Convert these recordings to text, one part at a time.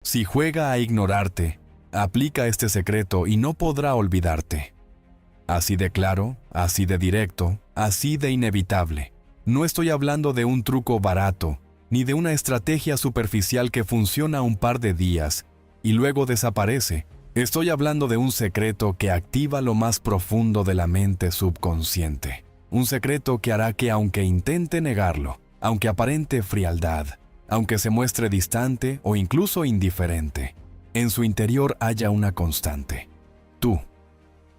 Si juega a ignorarte, aplica este secreto y no podrá olvidarte. Así de claro, así de directo, así de inevitable. No estoy hablando de un truco barato, ni de una estrategia superficial que funciona un par de días y luego desaparece. Estoy hablando de un secreto que activa lo más profundo de la mente subconsciente. Un secreto que hará que aunque intente negarlo, aunque aparente frialdad, aunque se muestre distante o incluso indiferente, en su interior haya una constante: tú.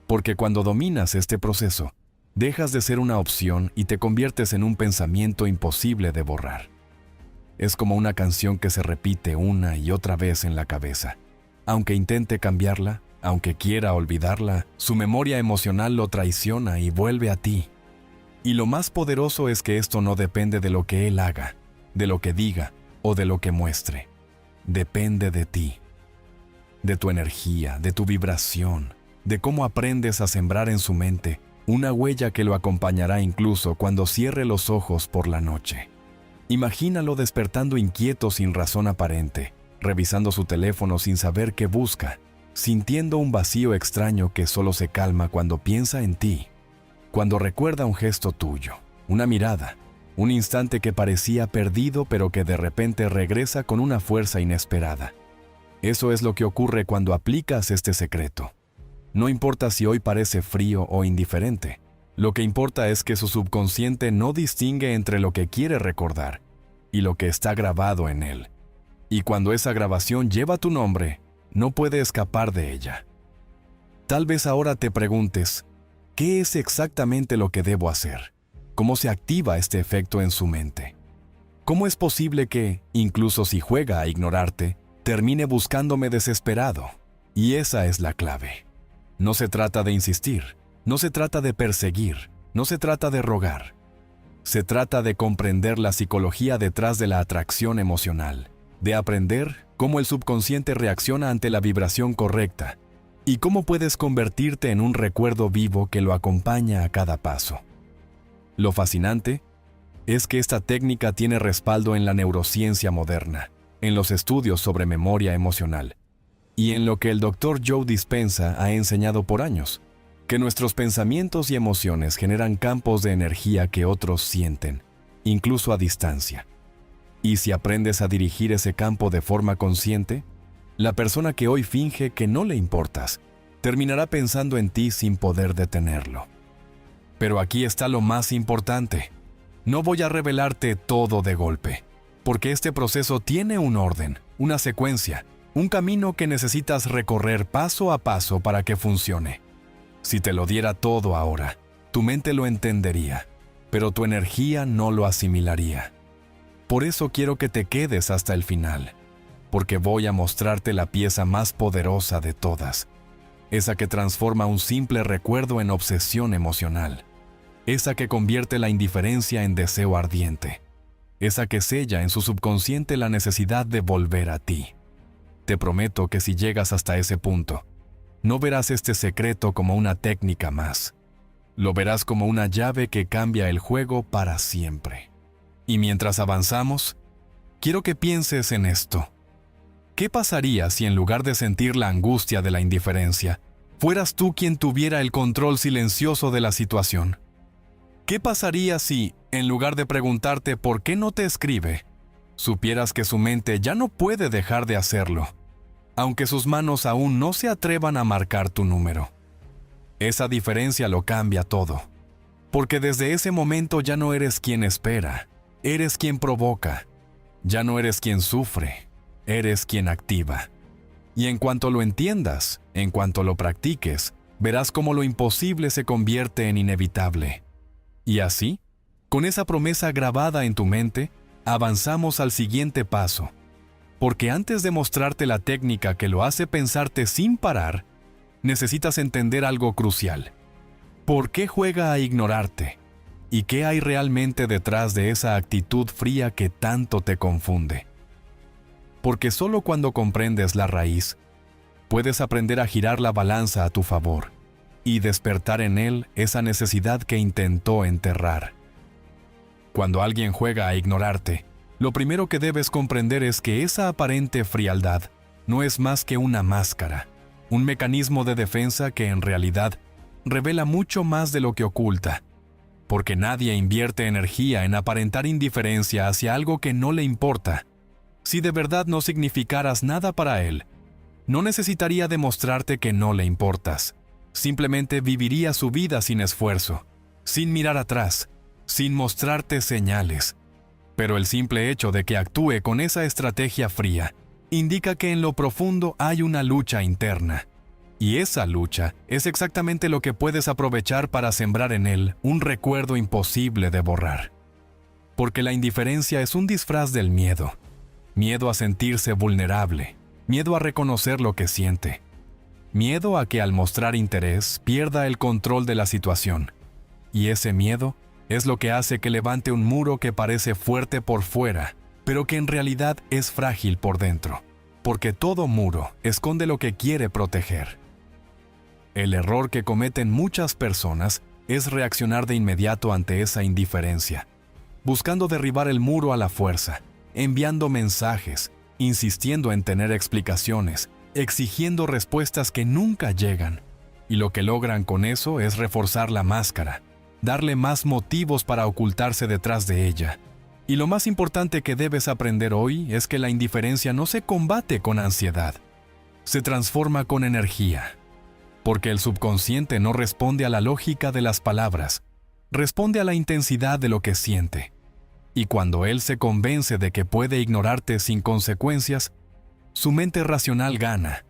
Porque cuando dominas este proceso, dejas de ser una opción y te conviertes en un pensamiento imposible de borrar. Es como una canción que se repite una y otra vez en la cabeza. Aunque intente cambiarla, aunque quiera olvidarla, su memoria emocional lo traiciona y vuelve a ti. Y lo más poderoso es que esto no depende de lo que él haga, de lo que diga o de lo que muestre. Depende de ti, de tu energía, de tu vibración, de cómo aprendes a sembrar en su mente una huella que lo acompañará incluso cuando cierre los ojos por la noche. Imagínalo despertando inquieto sin razón aparente, revisando su teléfono sin saber qué busca, sintiendo un vacío extraño que solo se calma cuando piensa en ti, cuando recuerda un gesto tuyo, una mirada, un instante que parecía perdido pero que de repente regresa con una fuerza inesperada. Eso es lo que ocurre cuando aplicas este secreto. No importa si hoy parece frío o indiferente, lo que importa es que su subconsciente no distingue entre lo que quiere recordar y lo que está grabado en él. Y cuando esa grabación lleva tu nombre, no puede escapar de ella. Tal vez ahora te preguntes, ¿qué es exactamente lo que debo hacer? ¿Cómo se activa este efecto en su mente? ¿Cómo es posible que, incluso si juega a ignorarte, termine buscándome desesperado? Y esa es la clave. No se trata de insistir, no se trata de perseguir, no se trata de rogar. Se trata de comprender la psicología detrás de la atracción emocional, de aprender cómo el subconsciente reacciona ante la vibración correcta y cómo puedes convertirte en un recuerdo vivo que lo acompaña a cada paso. Lo fascinante es que esta técnica tiene respaldo en la neurociencia moderna, en los estudios sobre memoria emocional y en lo que el Dr. Joe Dispenza ha enseñado por años, que nuestros pensamientos y emociones generan campos de energía que otros sienten, incluso a distancia. Y si aprendes a dirigir ese campo de forma consciente, la persona que hoy finge que no le importas, terminará pensando en ti sin poder detenerlo. Pero aquí está lo más importante. No voy a revelarte todo de golpe, porque este proceso tiene un orden, una secuencia, un camino que necesitas recorrer paso a paso para que funcione. Si te lo diera todo ahora, tu mente lo entendería, pero tu energía no lo asimilaría. Por eso quiero que te quedes hasta el final, porque voy a mostrarte la pieza más poderosa de todas, esa que transforma un simple recuerdo en obsesión emocional, esa que convierte la indiferencia en deseo ardiente, esa que sella en su subconsciente la necesidad de volver a ti. Te prometo que si llegas hasta ese punto, no verás este secreto como una técnica más. Lo verás como una llave que cambia el juego para siempre. Y mientras avanzamos, quiero que pienses en esto. ¿Qué pasaría si en lugar de sentir la angustia de la indiferencia, fueras tú quien tuviera el control silencioso de la situación? ¿Qué pasaría si, en lugar de preguntarte por qué no te escribe, supieras que su mente ya no puede dejar de hacerlo, aunque sus manos aún no se atrevan a marcar tu número? Esa diferencia lo cambia todo, porque desde ese momento ya no eres quien espera, eres quien provoca, ya no eres quien sufre, eres quien activa. Y en cuanto lo entiendas, en cuanto lo practiques, verás cómo lo imposible se convierte en inevitable. Y así, con esa promesa grabada en tu mente, avanzamos al siguiente paso. Porque antes de mostrarte la técnica que lo hace pensarte sin parar, necesitas entender algo crucial. ¿Por qué juega a ignorarte? ¿Y qué hay realmente detrás de esa actitud fría que tanto te confunde? Porque solo cuando comprendes la raíz, puedes aprender a girar la balanza a tu favor y despertar en él esa necesidad que intentó enterrar. Cuando alguien juega a ignorarte, lo primero que debes comprender es que esa aparente frialdad no es más que una máscara, un mecanismo de defensa que en realidad revela mucho más de lo que oculta, porque nadie invierte energía en aparentar indiferencia hacia algo que no le importa. Si de verdad no significaras nada para él, no necesitaría demostrarte que no le importas. Simplemente viviría su vida sin esfuerzo, sin mirar atrás, sin mostrarte señales. Pero el simple hecho de que actúe con esa estrategia fría indica que en lo profundo hay una lucha interna. Y esa lucha es exactamente lo que puedes aprovechar para sembrar en él un recuerdo imposible de borrar. Porque la indiferencia es un disfraz del miedo. Miedo a sentirse vulnerable, miedo a reconocer lo que siente, miedo a que al mostrar interés pierda el control de la situación. Y ese miedo es lo que hace que levante un muro que parece fuerte por fuera, pero que en realidad es frágil por dentro, porque todo muro esconde lo que quiere proteger. El error que cometen muchas personas es reaccionar de inmediato ante esa indiferencia, buscando derribar el muro a la fuerza, enviando mensajes, insistiendo en tener explicaciones, exigiendo respuestas que nunca llegan. Y lo que logran con eso es reforzar la máscara, darle más motivos para ocultarse detrás de ella. Y lo más importante que debes aprender hoy es que la indiferencia no se combate con ansiedad, se transforma con energía. Porque el subconsciente no responde a la lógica de las palabras, responde a la intensidad de lo que siente. Y cuando él se convence de que puede ignorarte sin consecuencias, su mente racional gana.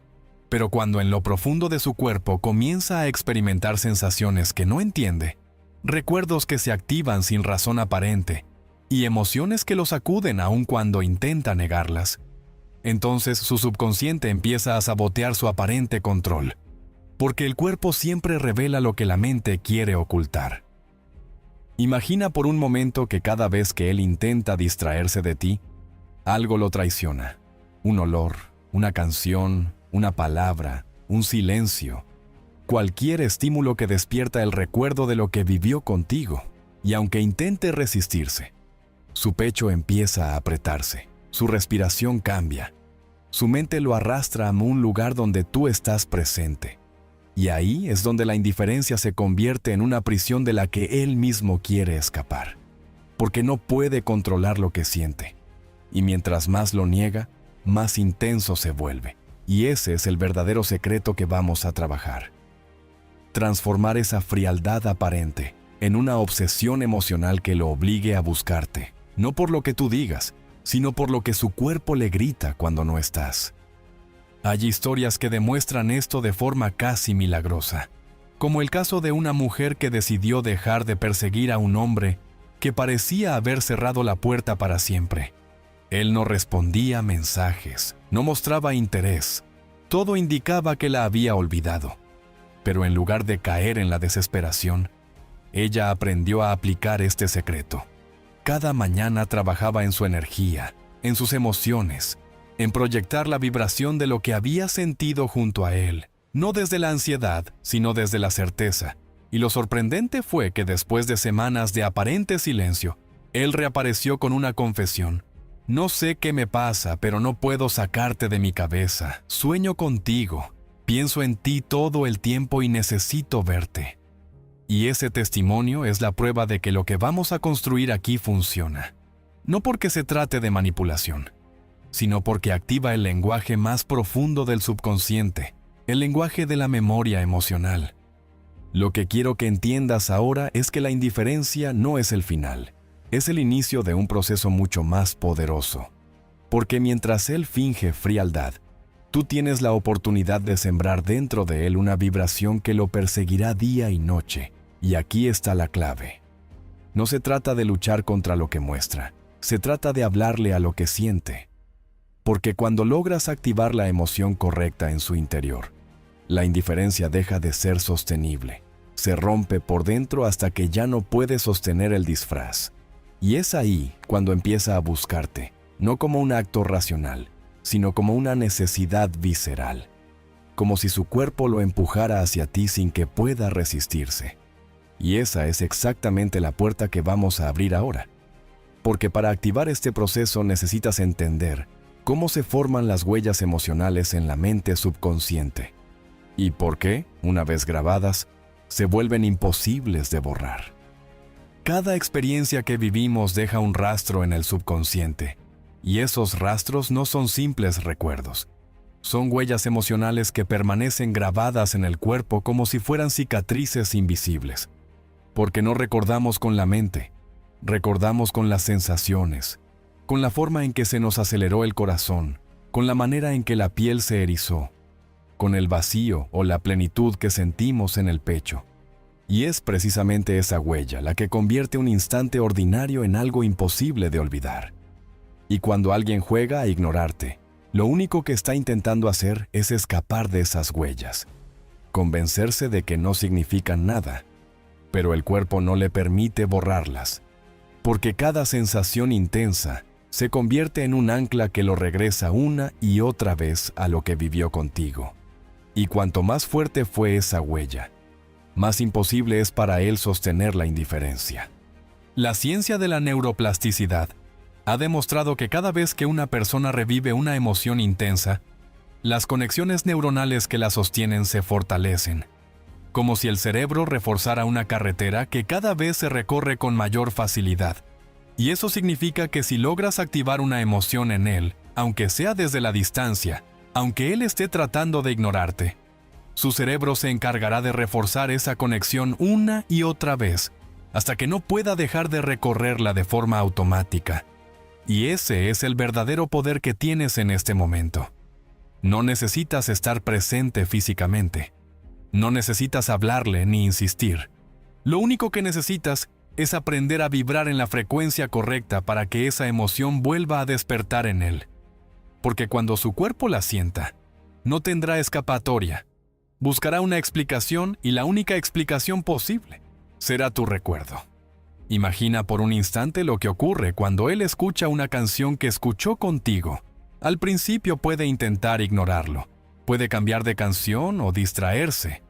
Pero cuando en lo profundo de su cuerpo comienza a experimentar sensaciones que no entiende, recuerdos que se activan sin razón aparente, y emociones que lo sacuden aun cuando intenta negarlas, entonces su subconsciente empieza a sabotear su aparente control, porque el cuerpo siempre revela lo que la mente quiere ocultar. Imagina por un momento que cada vez que él intenta distraerse de ti, algo lo traiciona. Un olor, una canción, una palabra, un silencio, cualquier estímulo que despierta el recuerdo de lo que vivió contigo. Y aunque intente resistirse, su pecho empieza a apretarse, su respiración cambia, su mente lo arrastra a un lugar donde tú estás presente. Y ahí es donde la indiferencia se convierte en una prisión de la que él mismo quiere escapar, porque no puede controlar lo que siente. Y mientras más lo niega, más intenso se vuelve. Y ese es el verdadero secreto que vamos a trabajar. Transformar esa frialdad aparente en una obsesión emocional que lo obligue a buscarte, no por lo que tú digas, sino por lo que su cuerpo le grita cuando no estás. Hay historias que demuestran esto de forma casi milagrosa, como el caso de una mujer que decidió dejar de perseguir a un hombre que parecía haber cerrado la puerta para siempre. Él no respondía mensajes, no mostraba interés, todo indicaba que la había olvidado. Pero en lugar de caer en la desesperación, ella aprendió a aplicar este secreto. Cada mañana trabajaba en su energía, en sus emociones, en proyectar la vibración de lo que había sentido junto a él, no desde la ansiedad, sino desde la certeza. Y lo sorprendente fue que después de semanas de aparente silencio, él reapareció con una confesión. No sé qué me pasa, pero no puedo sacarte de mi cabeza. Sueño contigo, pienso en ti todo el tiempo y necesito verte. Y ese testimonio es la prueba de que lo que vamos a construir aquí funciona. No porque se trate de manipulación, sino porque activa el lenguaje más profundo del subconsciente, el lenguaje de la memoria emocional. Lo que quiero que entiendas ahora es que la indiferencia no es el final, es el inicio de un proceso mucho más poderoso. Porque mientras él finge frialdad, tú tienes la oportunidad de sembrar dentro de él una vibración que lo perseguirá día y noche. Y aquí está la clave. No se trata de luchar contra lo que muestra, se trata de hablarle a lo que siente. Porque cuando logras activar la emoción correcta en su interior, la indiferencia deja de ser sostenible, se rompe por dentro hasta que ya no puede sostener el disfraz. Y es ahí cuando empieza a buscarte, no como un acto racional, sino como una necesidad visceral, como si su cuerpo lo empujara hacia ti sin que pueda resistirse. Y esa es exactamente la puerta que vamos a abrir ahora. Porque para activar este proceso necesitas entender cómo se forman las huellas emocionales en la mente subconsciente y por qué, una vez grabadas, se vuelven imposibles de borrar. Cada experiencia que vivimos deja un rastro en el subconsciente, y esos rastros no son simples recuerdos. Son huellas emocionales que permanecen grabadas en el cuerpo como si fueran cicatrices invisibles. Porque no recordamos con la mente, recordamos con las sensaciones, con la forma en que se nos aceleró el corazón, con la manera en que la piel se erizó, con el vacío o la plenitud que sentimos en el pecho. Y es precisamente esa huella la que convierte un instante ordinario en algo imposible de olvidar. Y cuando alguien juega a ignorarte, lo único que está intentando hacer es escapar de esas huellas, convencerse de que no significan nada, pero el cuerpo no le permite borrarlas, porque cada sensación intensa se convierte en un ancla que lo regresa una y otra vez a lo que vivió contigo. Y cuanto más fuerte fue esa huella, más imposible es para él sostener la indiferencia. La ciencia de la neuroplasticidad ha demostrado que cada vez que una persona revive una emoción intensa, las conexiones neuronales que la sostienen se fortalecen, como si el cerebro reforzara una carretera que cada vez se recorre con mayor facilidad. Y eso significa que si logras activar una emoción en él, aunque sea desde la distancia, aunque él esté tratando de ignorarte, su cerebro se encargará de reforzar esa conexión una y otra vez, hasta que no pueda dejar de recorrerla de forma automática. Y ese es el verdadero poder que tienes en este momento. No necesitas estar presente físicamente. No necesitas hablarle ni insistir. Lo único que necesitas es aprender a vibrar en la frecuencia correcta para que esa emoción vuelva a despertar en él. Porque cuando su cuerpo la sienta, no tendrá escapatoria. Buscará una explicación y la única explicación posible será tu recuerdo. Imagina por un instante lo que ocurre cuando él escucha una canción que escuchó contigo. Al principio puede intentar ignorarlo, puede cambiar de canción o distraerse,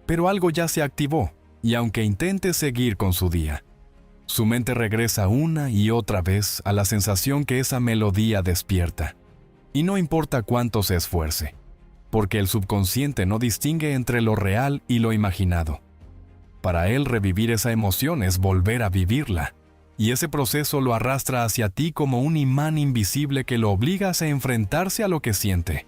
pero algo ya se activó y aunque intente seguir con su día, su mente regresa una y otra vez a la sensación que esa melodía despierta. Y no importa cuánto se esfuerce, porque el subconsciente no distingue entre lo real y lo imaginado. Para él revivir esa emoción es volver a vivirla, y ese proceso lo arrastra hacia ti como un imán invisible que lo obliga a enfrentarse a lo que siente.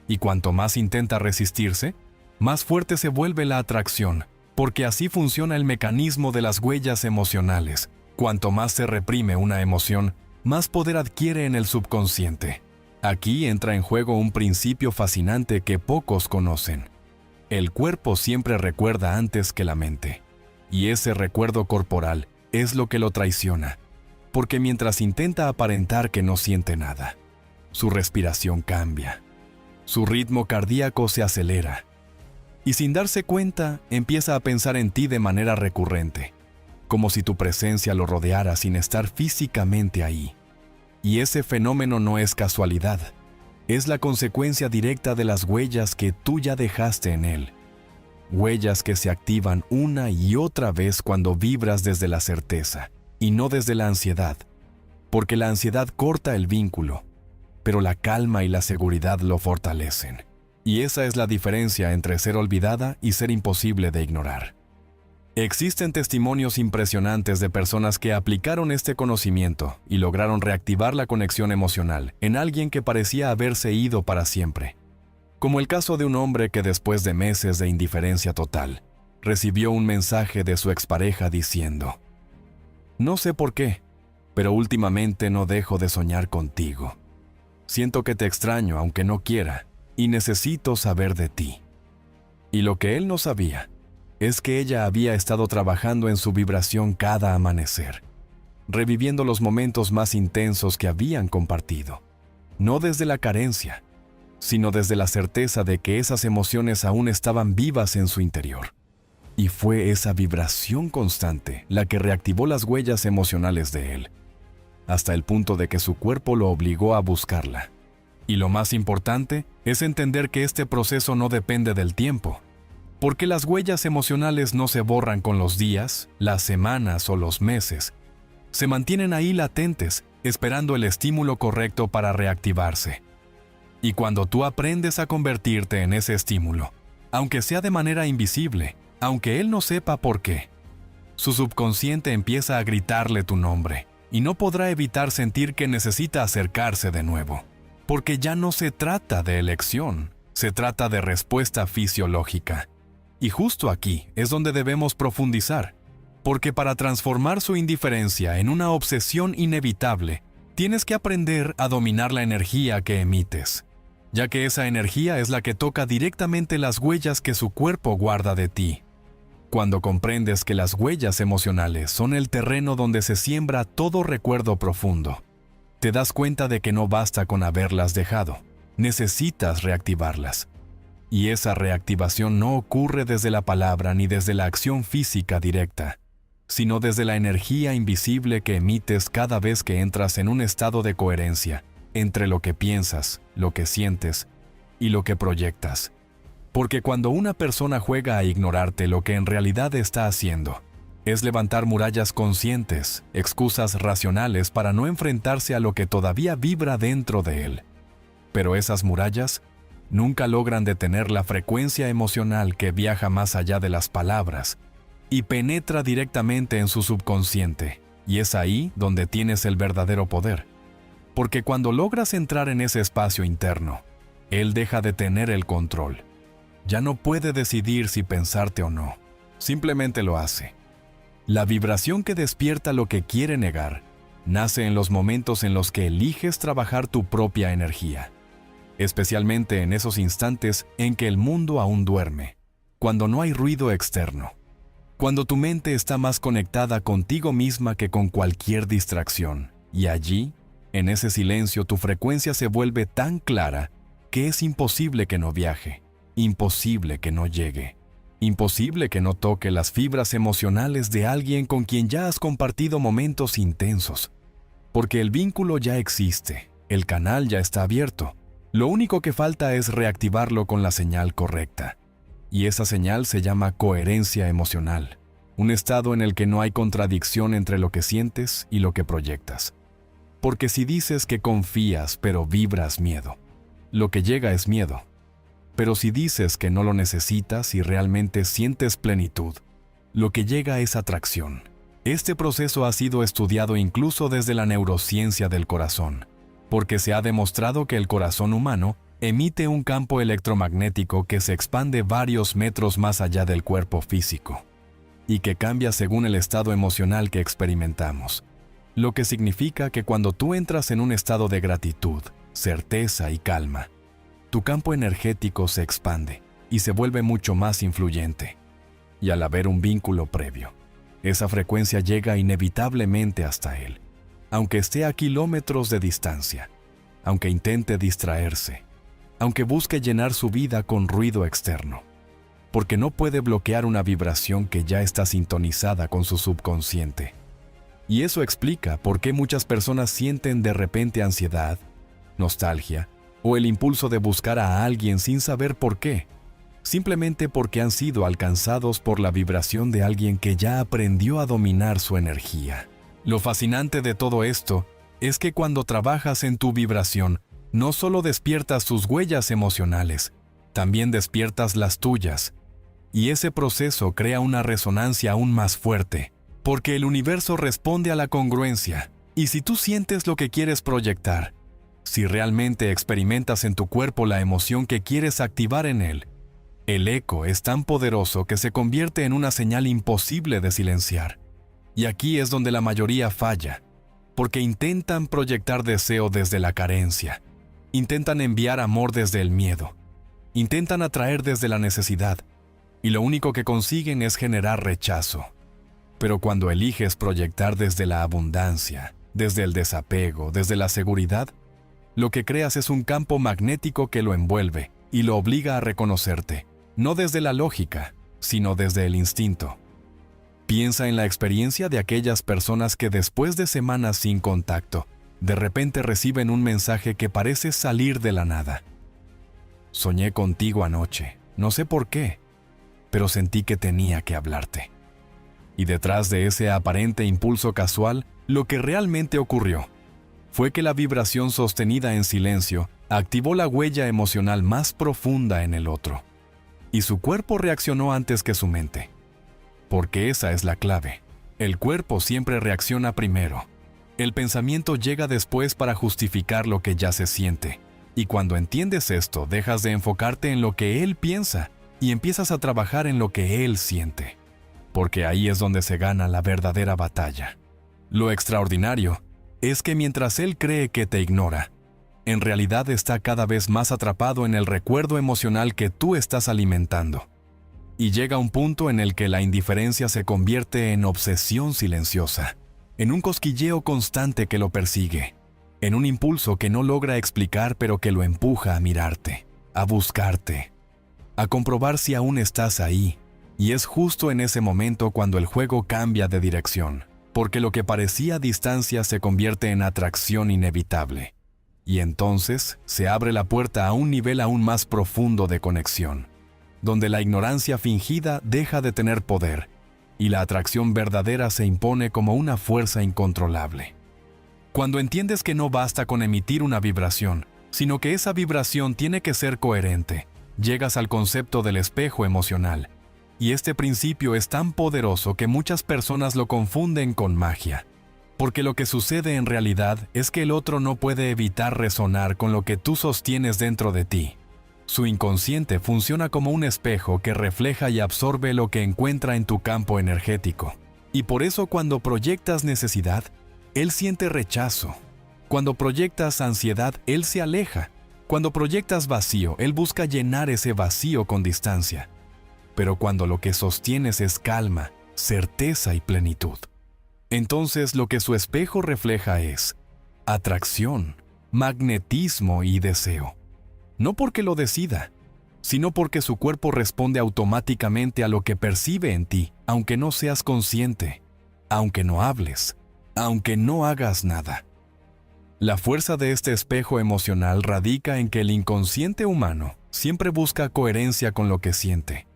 Y cuanto más intenta resistirse, más fuerte se vuelve la atracción, porque así funciona el mecanismo de las huellas emocionales. Cuanto más se reprime una emoción, más poder adquiere en el subconsciente. Aquí entra en juego un principio fascinante que pocos conocen. El cuerpo siempre recuerda antes que la mente, y ese recuerdo corporal es lo que lo traiciona, porque mientras intenta aparentar que no siente nada, su respiración cambia, su ritmo cardíaco se acelera, y sin darse cuenta empieza a pensar en ti de manera recurrente, como si tu presencia lo rodeara sin estar físicamente ahí. Y ese fenómeno no es casualidad, es la consecuencia directa de las huellas que tú ya dejaste en él. Huellas que se activan una y otra vez cuando vibras desde la certeza y no desde la ansiedad, porque la ansiedad corta el vínculo, pero la calma y la seguridad lo fortalecen. Y esa es la diferencia entre ser olvidada y ser imposible de ignorar. Existen testimonios impresionantes de personas que aplicaron este conocimiento y lograron reactivar la conexión emocional en alguien que parecía haberse ido para siempre. Como el caso de un hombre que después de meses de indiferencia total, recibió un mensaje de su expareja diciendo: «No sé por qué, pero últimamente no dejo de soñar contigo. Siento que te extraño aunque no quiera y necesito saber de ti». Y lo que él no sabía es que ella había estado trabajando en su vibración cada amanecer, reviviendo los momentos más intensos que habían compartido, no desde la carencia, sino desde la certeza de que esas emociones aún estaban vivas en su interior. Y fue esa vibración constante la que reactivó las huellas emocionales de él, hasta el punto de que su cuerpo lo obligó a buscarla. Y lo más importante es entender que este proceso no depende del tiempo, porque las huellas emocionales no se borran con los días, las semanas o los meses. Se mantienen ahí latentes, esperando el estímulo correcto para reactivarse. Y cuando tú aprendes a convertirte en ese estímulo, aunque sea de manera invisible, aunque él no sepa por qué, su subconsciente empieza a gritarle tu nombre y no podrá evitar sentir que necesita acercarse de nuevo. Porque ya no se trata de elección, se trata de respuesta fisiológica. Y justo aquí es donde debemos profundizar, porque para transformar su indiferencia en una obsesión inevitable, tienes que aprender a dominar la energía que emites, ya que esa energía es la que toca directamente las huellas que su cuerpo guarda de ti. Cuando comprendes que las huellas emocionales son el terreno donde se siembra todo recuerdo profundo, te das cuenta de que no basta con haberlas dejado, necesitas reactivarlas. Y esa reactivación no ocurre desde la palabra ni desde la acción física directa, sino desde la energía invisible que emites cada vez que entras en un estado de coherencia entre lo que piensas, lo que sientes y lo que proyectas. Porque cuando una persona juega a ignorarte, lo que en realidad está haciendo es levantar murallas conscientes, excusas racionales para no enfrentarse a lo que todavía vibra dentro de él. Pero esas murallas nunca logran detener la frecuencia emocional que viaja más allá de las palabras y penetra directamente en su subconsciente, y es ahí donde tienes el verdadero poder. Porque cuando logras entrar en ese espacio interno, él deja de tener el control. Ya no puede decidir si pensarte o no, simplemente lo hace. La vibración que despierta lo que quiere negar nace en los momentos en los que eliges trabajar tu propia energía, especialmente en esos instantes en que el mundo aún duerme, cuando no hay ruido externo, cuando tu mente está más conectada contigo misma que con cualquier distracción, y allí, en ese silencio, tu frecuencia se vuelve tan clara que es imposible que no viaje, imposible que no llegue. Imposible que no toque las fibras emocionales de alguien con quien ya has compartido momentos intensos. Porque el vínculo ya existe, el canal ya está abierto. Lo único que falta es reactivarlo con la señal correcta. Y esa señal se llama coherencia emocional. Un estado en el que no hay contradicción entre lo que sientes y lo que proyectas. Porque si dices que confías pero vibras miedo, lo que llega es miedo. Pero si dices que no lo necesitas y realmente sientes plenitud, lo que llega es atracción. Este proceso ha sido estudiado incluso desde la neurociencia del corazón, porque se ha demostrado que el corazón humano emite un campo electromagnético que se expande varios metros más allá del cuerpo físico, y que cambia según el estado emocional que experimentamos. Lo que significa que cuando tú entras en un estado de gratitud, certeza y calma, tu campo energético se expande y se vuelve mucho más influyente. Y al haber un vínculo previo, esa frecuencia llega inevitablemente hasta él, aunque esté a kilómetros de distancia, aunque intente distraerse, aunque busque llenar su vida con ruido externo, porque no puede bloquear una vibración que ya está sintonizada con su subconsciente. Y eso explica por qué muchas personas sienten de repente ansiedad, nostalgia, o el impulso de buscar a alguien sin saber por qué, simplemente porque han sido alcanzados por la vibración de alguien que ya aprendió a dominar su energía. Lo fascinante de todo esto es que cuando trabajas en tu vibración, no solo despiertas tus huellas emocionales, también despiertas las tuyas. Y ese proceso crea una resonancia aún más fuerte, porque el universo responde a la congruencia. Y si tú sientes lo que quieres proyectar, si realmente experimentas en tu cuerpo la emoción que quieres activar en él, el eco es tan poderoso que se convierte en una señal imposible de silenciar. Y aquí es donde la mayoría falla, porque intentan proyectar deseo desde la carencia, intentan enviar amor desde el miedo, intentan atraer desde la necesidad, y lo único que consiguen es generar rechazo. Pero cuando eliges proyectar desde la abundancia, desde el desapego, desde la seguridad, lo que creas es un campo magnético que lo envuelve y lo obliga a reconocerte, no desde la lógica, sino desde el instinto. Piensa en la experiencia de aquellas personas que después de semanas sin contacto, de repente reciben un mensaje que parece salir de la nada. Soñé contigo anoche, no sé por qué, pero sentí que tenía que hablarte. Y detrás de ese aparente impulso casual, lo que realmente ocurrió fue que la vibración sostenida en silencio activó la huella emocional más profunda en el otro, y su cuerpo reaccionó antes que su mente. Porque esa es la clave. El cuerpo siempre reacciona primero. El pensamiento llega después para justificar lo que ya se siente. Y cuando entiendes esto, dejas de enfocarte en lo que él piensa y empiezas a trabajar en lo que él siente. Porque ahí es donde se gana la verdadera batalla. Lo extraordinario es que mientras él cree que te ignora, en realidad está cada vez más atrapado en el recuerdo emocional que tú estás alimentando. Y llega un punto en el que la indiferencia se convierte en obsesión silenciosa, en un cosquilleo constante que lo persigue, en un impulso que no logra explicar pero que lo empuja a mirarte, a buscarte, a comprobar si aún estás ahí. Y es justo en ese momento cuando el juego cambia de dirección, porque lo que parecía distancia se convierte en atracción inevitable. Y entonces se abre la puerta a un nivel aún más profundo de conexión, donde la ignorancia fingida deja de tener poder y la atracción verdadera se impone como una fuerza incontrolable. Cuando entiendes que no basta con emitir una vibración, sino que esa vibración tiene que ser coherente, llegas al concepto del espejo emocional. Y este principio es tan poderoso que muchas personas lo confunden con magia. Porque lo que sucede en realidad es que el otro no puede evitar resonar con lo que tú sostienes dentro de ti. Su inconsciente funciona como un espejo que refleja y absorbe lo que encuentra en tu campo energético. Y por eso cuando proyectas necesidad, él siente rechazo. Cuando proyectas ansiedad, él se aleja. Cuando proyectas vacío, él busca llenar ese vacío con distancia. Pero cuando lo que sostienes es calma, certeza y plenitud, entonces lo que su espejo refleja es atracción, magnetismo y deseo. No porque lo decida, sino porque su cuerpo responde automáticamente a lo que percibe en ti, aunque no seas consciente, aunque no hables, aunque no hagas nada. La fuerza de este espejo emocional radica en que el inconsciente humano siempre busca coherencia con lo que siente.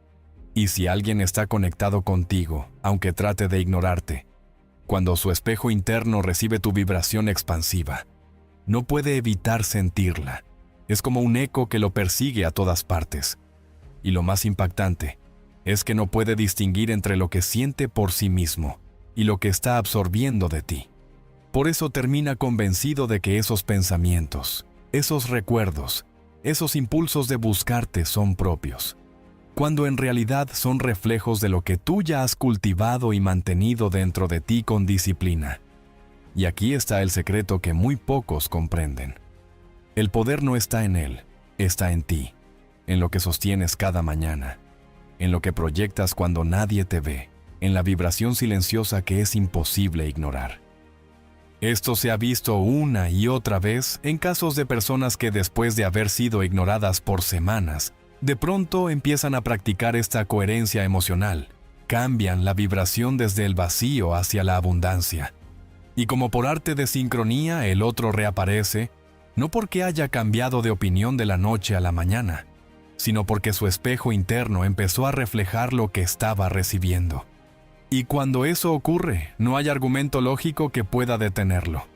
Y si alguien está conectado contigo, aunque trate de ignorarte, cuando su espejo interno recibe tu vibración expansiva, no puede evitar sentirla. Es como un eco que lo persigue a todas partes. Y lo más impactante es que no puede distinguir entre lo que siente por sí mismo y lo que está absorbiendo de ti. Por eso termina convencido de que esos pensamientos, esos recuerdos, esos impulsos de buscarte son propios, cuando en realidad son reflejos de lo que tú ya has cultivado y mantenido dentro de ti con disciplina. Y aquí está el secreto que muy pocos comprenden. El poder no está en él, está en ti, en lo que sostienes cada mañana, en lo que proyectas cuando nadie te ve, en la vibración silenciosa que es imposible ignorar. Esto se ha visto una y otra vez en casos de personas que después de haber sido ignoradas por semanas, de pronto empiezan a practicar esta coherencia emocional, cambian la vibración desde el vacío hacia la abundancia. Y como por arte de sincronía el otro reaparece, no porque haya cambiado de opinión de la noche a la mañana, sino porque su espejo interno empezó a reflejar lo que estaba recibiendo. Y cuando eso ocurre, no hay argumento lógico que pueda detenerlo,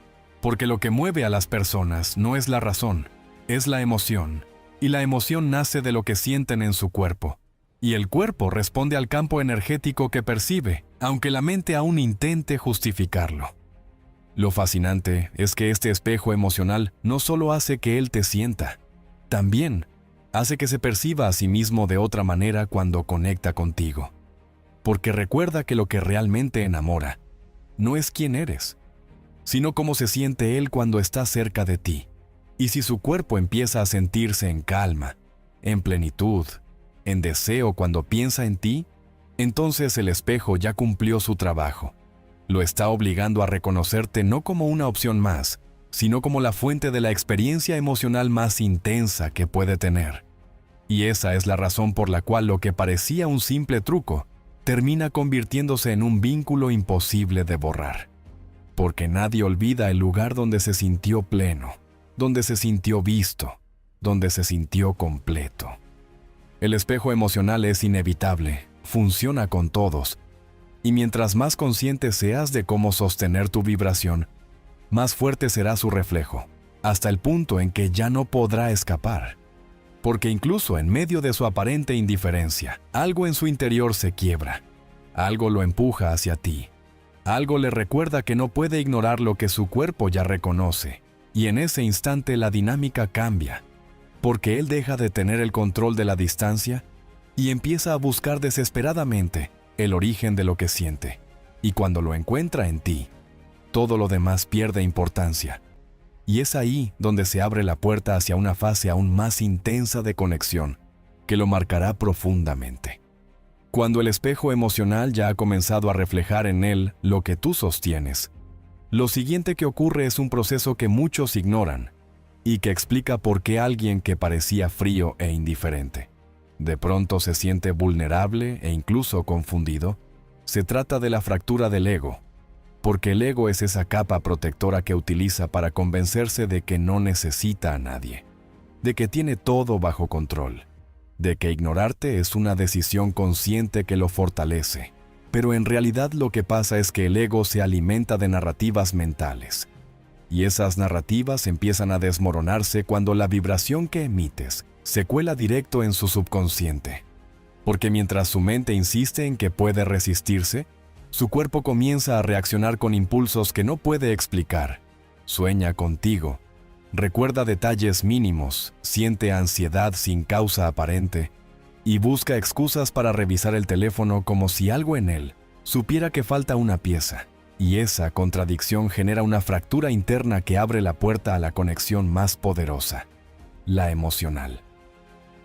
porque lo que mueve a las personas no es la razón, es la emoción. Y la emoción nace de lo que sienten en su cuerpo. Y el cuerpo responde al campo energético que percibe, aunque la mente aún intente justificarlo. Lo fascinante es que este espejo emocional no solo hace que él te sienta, también hace que se perciba a sí mismo de otra manera cuando conecta contigo. Porque recuerda que lo que realmente enamora no es quién eres, sino cómo se siente él cuando está cerca de ti. Y si su cuerpo empieza a sentirse en calma, en plenitud, en deseo cuando piensa en ti, entonces el espejo ya cumplió su trabajo. Lo está obligando a reconocerte no como una opción más, sino como la fuente de la experiencia emocional más intensa que puede tener. Y esa es la razón por la cual lo que parecía un simple truco termina convirtiéndose en un vínculo imposible de borrar. Porque nadie olvida el lugar donde se sintió pleno, donde se sintió visto, donde se sintió completo. El espejo emocional es inevitable, funciona con todos, y mientras más consciente seas de cómo sostener tu vibración, más fuerte será su reflejo, hasta el punto en que ya no podrá escapar. Porque incluso en medio de su aparente indiferencia, algo en su interior se quiebra. Algo lo empuja hacia ti. Algo le recuerda que no puede ignorar lo que su cuerpo ya reconoce. Y en ese instante la dinámica cambia, porque él deja de tener el control de la distancia y empieza a buscar desesperadamente el origen de lo que siente. Y cuando lo encuentra en ti, todo lo demás pierde importancia. Y es ahí donde se abre la puerta hacia una fase aún más intensa de conexión, que lo marcará profundamente. Cuando el espejo emocional ya ha comenzado a reflejar en él lo que tú sostienes, lo siguiente que ocurre es un proceso que muchos ignoran y que explica por qué alguien que parecía frío e indiferente de pronto se siente vulnerable e incluso confundido. Se trata de la fractura del ego, porque el ego es esa capa protectora que utiliza para convencerse de que no necesita a nadie, de que tiene todo bajo control, de que ignorarte es una decisión consciente que lo fortalece. Pero en realidad lo que pasa es que el ego se alimenta de narrativas mentales, y esas narrativas empiezan a desmoronarse cuando la vibración que emites se cuela directo en su subconsciente. Porque mientras su mente insiste en que puede resistirse, su cuerpo comienza a reaccionar con impulsos que no puede explicar. Sueña contigo, recuerda detalles mínimos, siente ansiedad sin causa aparente y busca excusas para revisar el teléfono como si algo en él supiera que falta una pieza. Y esa contradicción genera una fractura interna que abre la puerta a la conexión más poderosa, la emocional.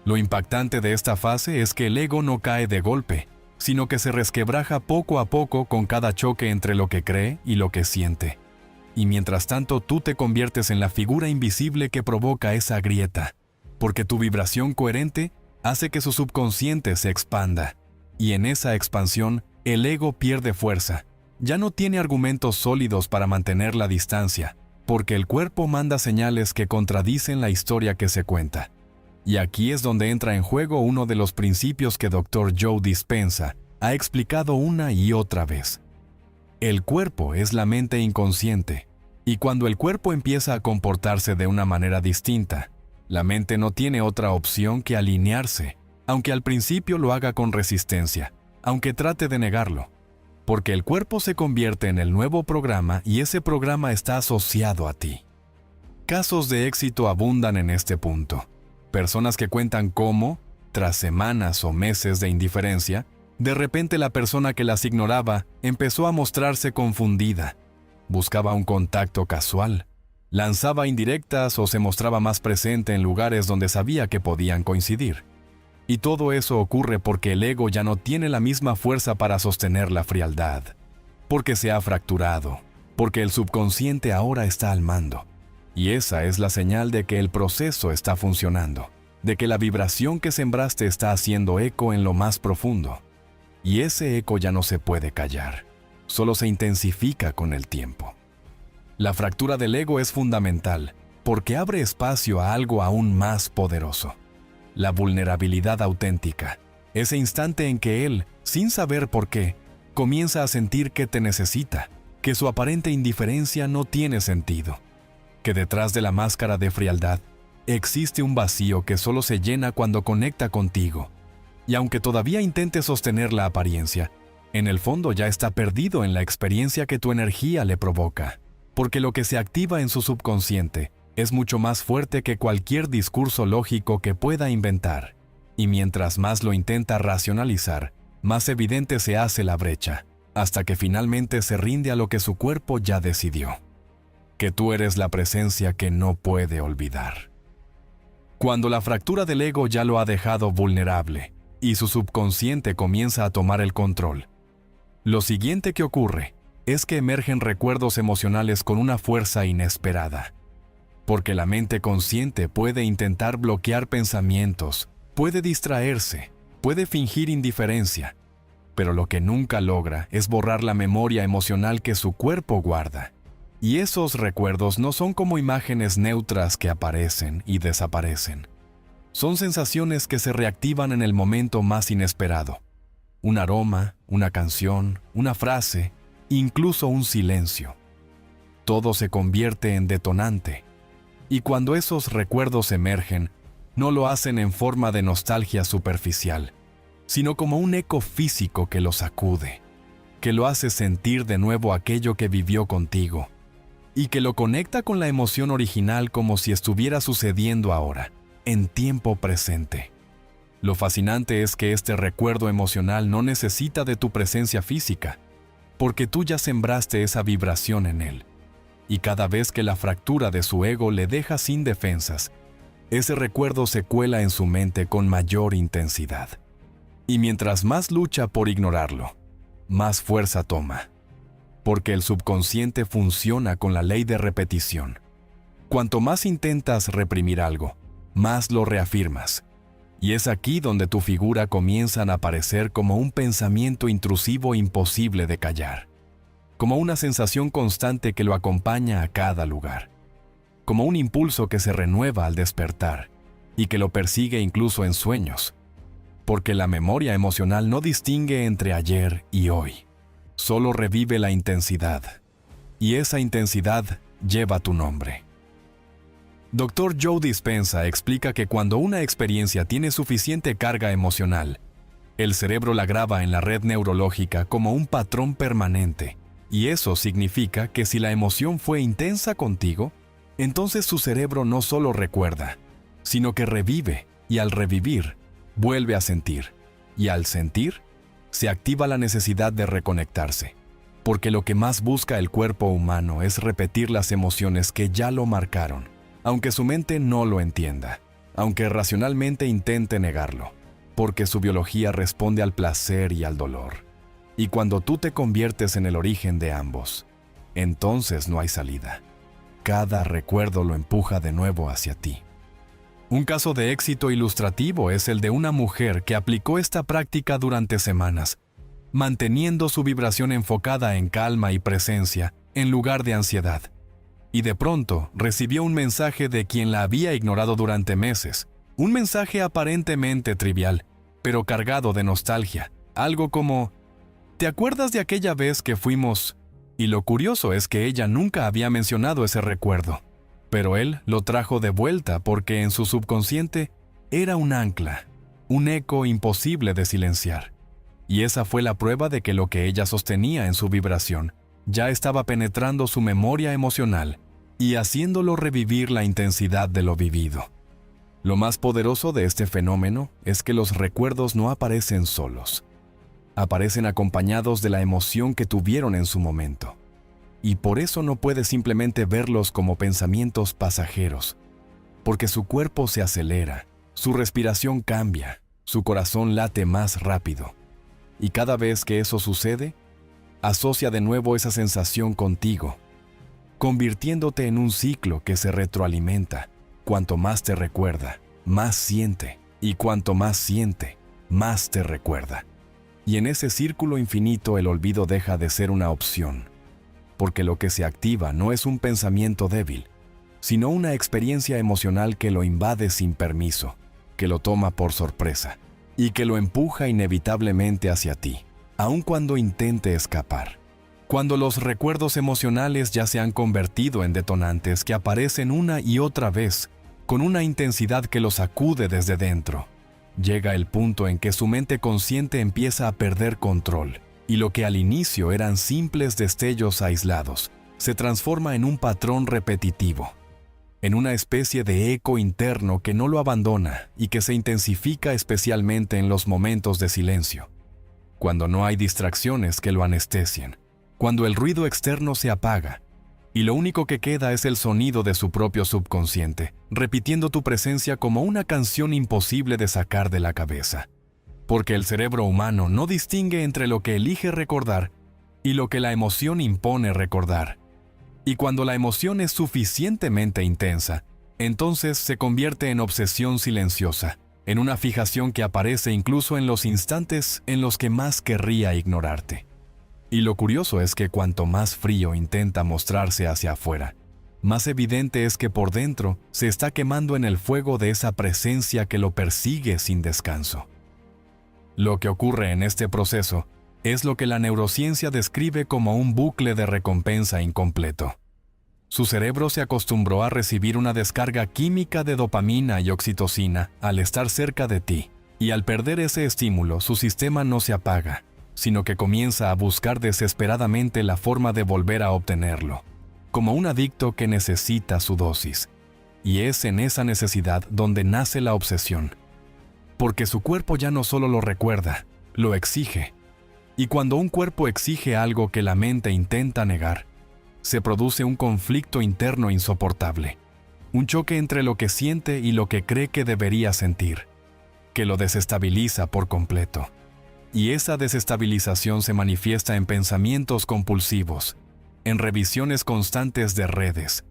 Lo impactante de esta fase es que el ego no cae de golpe, sino que se resquebraja poco a poco con cada choque entre lo que cree y lo que siente. Y mientras tanto tú te conviertes en la figura invisible que provoca esa grieta, porque tu vibración coherente hace que su subconsciente se expanda. Y en esa expansión, el ego pierde fuerza. Ya no tiene argumentos sólidos para mantener la distancia, porque el cuerpo manda señales que contradicen la historia que se cuenta. Y aquí es donde entra en juego uno de los principios que Dr. Joe Dispenza ha explicado una y otra vez. El cuerpo es la mente inconsciente, y cuando el cuerpo empieza a comportarse de una manera distinta, la mente no tiene otra opción que alinearse, aunque al principio lo haga con resistencia, aunque trate de negarlo, porque el cuerpo se convierte en el nuevo programa y ese programa está asociado a ti. Casos de éxito abundan en este punto. Personas que cuentan cómo, tras semanas o meses de indiferencia, de repente la persona que las ignoraba empezó a mostrarse confundida. Buscaba un contacto casual, lanzaba indirectas o se mostraba más presente en lugares donde sabía que podían coincidir. Y todo eso ocurre porque el ego ya no tiene la misma fuerza para sostener la frialdad, porque se ha fracturado, porque el subconsciente ahora está al mando. Y esa es la señal de que el proceso está funcionando, de que la vibración que sembraste está haciendo eco en lo más profundo. Y ese eco ya no se puede callar, solo se intensifica con el tiempo. La fractura del ego es fundamental, porque abre espacio a algo aún más poderoso. La vulnerabilidad auténtica, ese instante en que él, sin saber por qué, comienza a sentir que te necesita, que su aparente indiferencia no tiene sentido, que detrás de la máscara de frialdad existe un vacío que solo se llena cuando conecta contigo. Y aunque todavía intente sostener la apariencia, en el fondo ya está perdido en la experiencia que tu energía le provoca, porque lo que se activa en su subconsciente es mucho más fuerte que cualquier discurso lógico que pueda inventar. Y mientras más lo intenta racionalizar, más evidente se hace la brecha, hasta que finalmente se rinde a lo que su cuerpo ya decidió. Que tú eres la presencia que no puede olvidar. Cuando la fractura del ego ya lo ha dejado vulnerable y su subconsciente comienza a tomar el control, lo siguiente que ocurre es que emergen recuerdos emocionales con una fuerza inesperada. Porque la mente consciente puede intentar bloquear pensamientos, puede distraerse, puede fingir indiferencia, pero lo que nunca logra es borrar la memoria emocional que su cuerpo guarda. Y esos recuerdos no son como imágenes neutras que aparecen y desaparecen. Son sensaciones que se reactivan en el momento más inesperado. Un aroma, una canción, una frase, incluso un silencio. todo se convierte en detonante. Y cuando esos recuerdos emergen, no lo hacen en forma de nostalgia superficial, sino como un eco físico que lo sacude, que lo hace sentir de nuevo aquello que vivió contigo, y que lo conecta con la emoción original como si estuviera sucediendo ahora, en tiempo presente. Lo fascinante es que este recuerdo emocional no necesita de tu presencia física, porque tú ya sembraste esa vibración en él. Y cada vez que la fractura de su ego le deja sin defensas, ese recuerdo se cuela en su mente con mayor intensidad. Y mientras más lucha por ignorarlo, más fuerza toma. Porque el subconsciente funciona con la ley de repetición. Cuanto más intentas reprimir algo, más lo reafirmas. Y es aquí donde tu figura comienzan a aparecer como un pensamiento intrusivo imposible de callar. Como una sensación constante que lo acompaña a cada lugar. Como un impulso que se renueva al despertar y que lo persigue incluso en sueños. Porque la memoria emocional no distingue entre ayer y hoy. Solo revive la intensidad. Y esa intensidad lleva tu nombre. Dr. Joe Dispenza explica que cuando una experiencia tiene suficiente carga emocional, el cerebro la graba en la red neurológica como un patrón permanente. Y eso significa que si la emoción fue intensa contigo, entonces su cerebro no solo recuerda, sino que revive, y al revivir, vuelve a sentir. Y al sentir, se activa la necesidad de reconectarse. Porque lo que más busca el cuerpo humano es repetir las emociones que ya lo marcaron, aunque su mente no lo entienda, aunque racionalmente intente negarlo, porque su biología responde al placer y al dolor. Y cuando tú te conviertes en el origen de ambos, entonces no hay salida. Cada recuerdo lo empuja de nuevo hacia ti. Un caso de éxito ilustrativo es el de una mujer que aplicó esta práctica durante semanas, manteniendo su vibración enfocada en calma y presencia en lugar de ansiedad. Y de pronto recibió un mensaje de quien la había ignorado durante meses, un mensaje aparentemente trivial, pero cargado de nostalgia, algo como: ¿te acuerdas de aquella vez que fuimos? Y lo curioso es que ella nunca había mencionado ese recuerdo, pero él lo trajo de vuelta porque en su subconsciente era un ancla, un eco imposible de silenciar. Y esa fue la prueba de que lo que ella sostenía en su vibración ya estaba penetrando su memoria emocional y haciéndolo revivir la intensidad de lo vivido. Lo más poderoso de este fenómeno es que los recuerdos no aparecen solos. Aparecen acompañados de la emoción que tuvieron en su momento. Y por eso no puedes simplemente verlos como pensamientos pasajeros, porque su cuerpo se acelera, su respiración cambia, su corazón late más rápido. Y cada vez que eso sucede, asocia de nuevo esa sensación contigo, convirtiéndote en un ciclo que se retroalimenta. Cuanto más te recuerda, más siente, y cuanto más siente, más te recuerda. Y en ese círculo infinito el olvido deja de ser una opción, porque lo que se activa no es un pensamiento débil, sino una experiencia emocional que lo invade sin permiso, que lo toma por sorpresa, y que lo empuja inevitablemente hacia ti, aun cuando intente escapar. Cuando los recuerdos emocionales ya se han convertido en detonantes que aparecen una y otra vez, con una intensidad que los sacude desde dentro, llega el punto en que su mente consciente empieza a perder control, y lo que al inicio eran simples destellos aislados, se transforma en un patrón repetitivo, en una especie de eco interno que no lo abandona y que se intensifica especialmente en los momentos de silencio, cuando no hay distracciones que lo anestesien, cuando el ruido externo se apaga, y lo único que queda es el sonido de su propio subconsciente, repitiendo tu presencia como una canción imposible de sacar de la cabeza. Porque el cerebro humano no distingue entre lo que elige recordar y lo que la emoción impone recordar. Y cuando la emoción es suficientemente intensa, entonces se convierte en obsesión silenciosa, en una fijación que aparece incluso en los instantes en los que más querría ignorarte. Y lo curioso es que cuanto más frío intenta mostrarse hacia afuera, más evidente es que por dentro se está quemando en el fuego de esa presencia que lo persigue sin descanso. Lo que ocurre en este proceso es lo que la neurociencia describe como un bucle de recompensa incompleto. Su cerebro se acostumbró a recibir una descarga química de dopamina y oxitocina al estar cerca de ti, y al perder ese estímulo, su sistema no se apaga, sino que comienza a buscar desesperadamente la forma de volver a obtenerlo, como un adicto que necesita su dosis. Y es en esa necesidad donde nace la obsesión, porque su cuerpo ya no solo lo recuerda, lo exige. Y cuando un cuerpo exige algo que la mente intenta negar, se produce un conflicto interno insoportable, un choque entre lo que siente y lo que cree que debería sentir, que lo desestabiliza por completo. Y esa desestabilización se manifiesta en pensamientos compulsivos, en revisiones constantes de redes,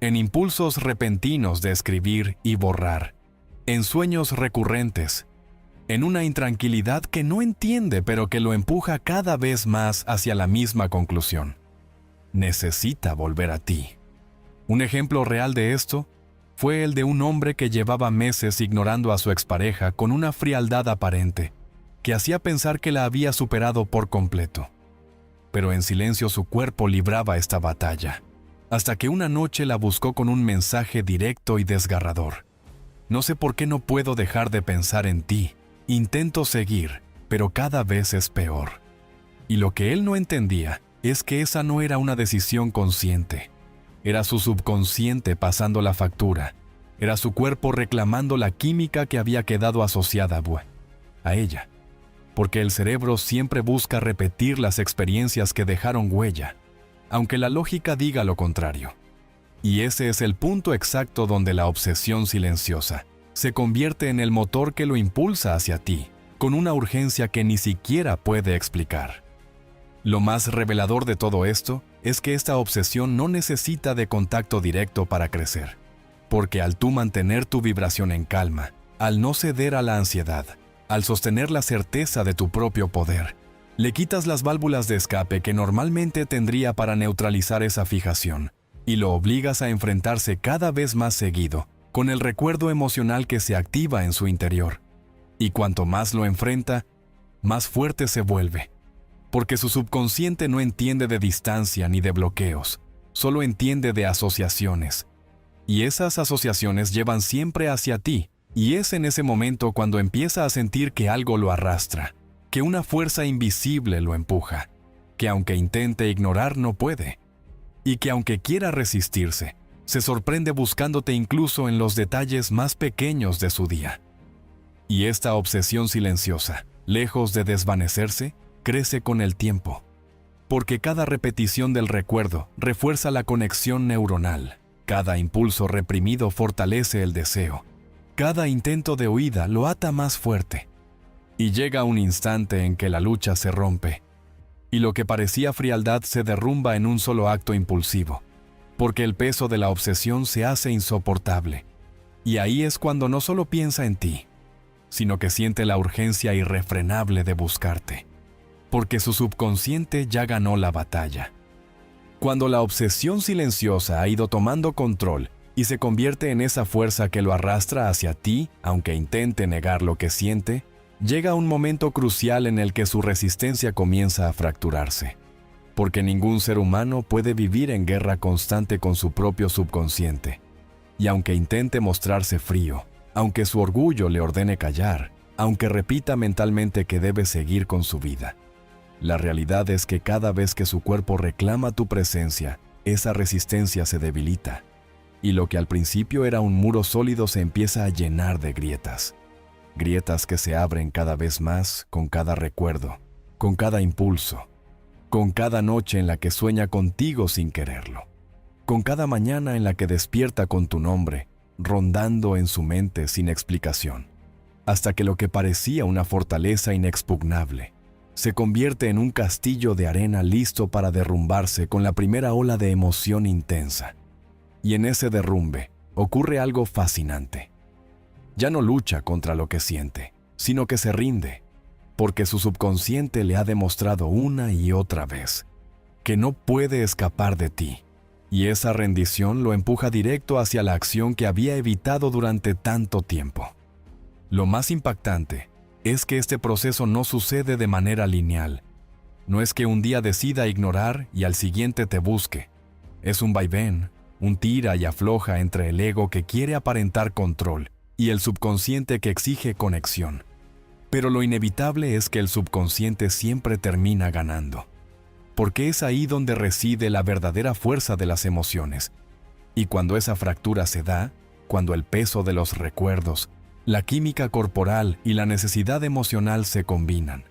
en impulsos repentinos de escribir y borrar, en sueños recurrentes, en una intranquilidad que no entiende pero que lo empuja cada vez más hacia la misma conclusión. Necesita volver a ti. Un ejemplo real de esto fue el de un hombre que llevaba meses ignorando a su expareja con una frialdad aparente, que hacía pensar que la había superado por completo. Pero en silencio su cuerpo libraba esta batalla, hasta que una noche la buscó con un mensaje directo y desgarrador. No sé por qué no puedo dejar de pensar en ti. Intento seguir, pero cada vez es peor. Y lo que él no entendía es que esa no era una decisión consciente. Era su subconsciente pasando la factura. Era su cuerpo reclamando la química que había quedado asociada a ella. Porque el cerebro siempre busca repetir las experiencias que dejaron huella, aunque la lógica diga lo contrario. Y ese es el punto exacto donde la obsesión silenciosa se convierte en el motor que lo impulsa hacia ti, con una urgencia que ni siquiera puede explicar. Lo más revelador de todo esto es que esta obsesión no necesita de contacto directo para crecer, porque al tú mantener tu vibración en calma, al no ceder a la ansiedad, al sostener la certeza de tu propio poder, le quitas las válvulas de escape que normalmente tendría para neutralizar esa fijación, y lo obligas a enfrentarse cada vez más seguido con el recuerdo emocional que se activa en su interior. Y cuanto más lo enfrenta, más fuerte se vuelve, porque su subconsciente no entiende de distancia ni de bloqueos, solo entiende de asociaciones. Y esas asociaciones llevan siempre hacia ti, y es en ese momento cuando empieza a sentir que algo lo arrastra, que una fuerza invisible lo empuja, que aunque intente ignorar no puede, y que aunque quiera resistirse, se sorprende buscándote incluso en los detalles más pequeños de su día. Y esta obsesión silenciosa, lejos de desvanecerse, crece con el tiempo, porque cada repetición del recuerdo refuerza la conexión neuronal, cada impulso reprimido fortalece el deseo, cada intento de huida lo ata más fuerte. Y llega un instante en que la lucha se rompe, y lo que parecía frialdad se derrumba en un solo acto impulsivo, porque el peso de la obsesión se hace insoportable. Y ahí es cuando no solo piensa en ti, sino que siente la urgencia irrefrenable de buscarte, porque su subconsciente ya ganó la batalla. Cuando la obsesión silenciosa ha ido tomando control y se convierte en esa fuerza que lo arrastra hacia ti, aunque intente negar lo que siente, llega un momento crucial en el que su resistencia comienza a fracturarse, porque ningún ser humano puede vivir en guerra constante con su propio subconsciente. Y aunque intente mostrarse frío, aunque su orgullo le ordene callar, aunque repita mentalmente que debe seguir con su vida, la realidad es que cada vez que su cuerpo reclama tu presencia, esa resistencia se debilita, y lo que al principio era un muro sólido se empieza a llenar de grietas. Grietas que se abren cada vez más con cada recuerdo, con cada impulso, con cada noche en la que sueña contigo sin quererlo, con cada mañana en la que despierta con tu nombre, rondando en su mente sin explicación, hasta que lo que parecía una fortaleza inexpugnable se convierte en un castillo de arena listo para derrumbarse con la primera ola de emoción intensa. Y en ese derrumbe ocurre algo fascinante. Ya no lucha contra lo que siente, sino que se rinde, porque su subconsciente le ha demostrado una y otra vez que no puede escapar de ti, y esa rendición lo empuja directo hacia la acción que había evitado durante tanto tiempo. Lo más impactante es que este proceso no sucede de manera lineal. No es que un día decida ignorar y al siguiente te busque. Es un vaivén, un tira y afloja entre el ego que quiere aparentar control y el subconsciente que exige conexión. Pero lo inevitable es que el subconsciente siempre termina ganando, porque es ahí donde reside la verdadera fuerza de las emociones. Y cuando esa fractura se da, cuando el peso de los recuerdos, la química corporal y la necesidad emocional se combinan,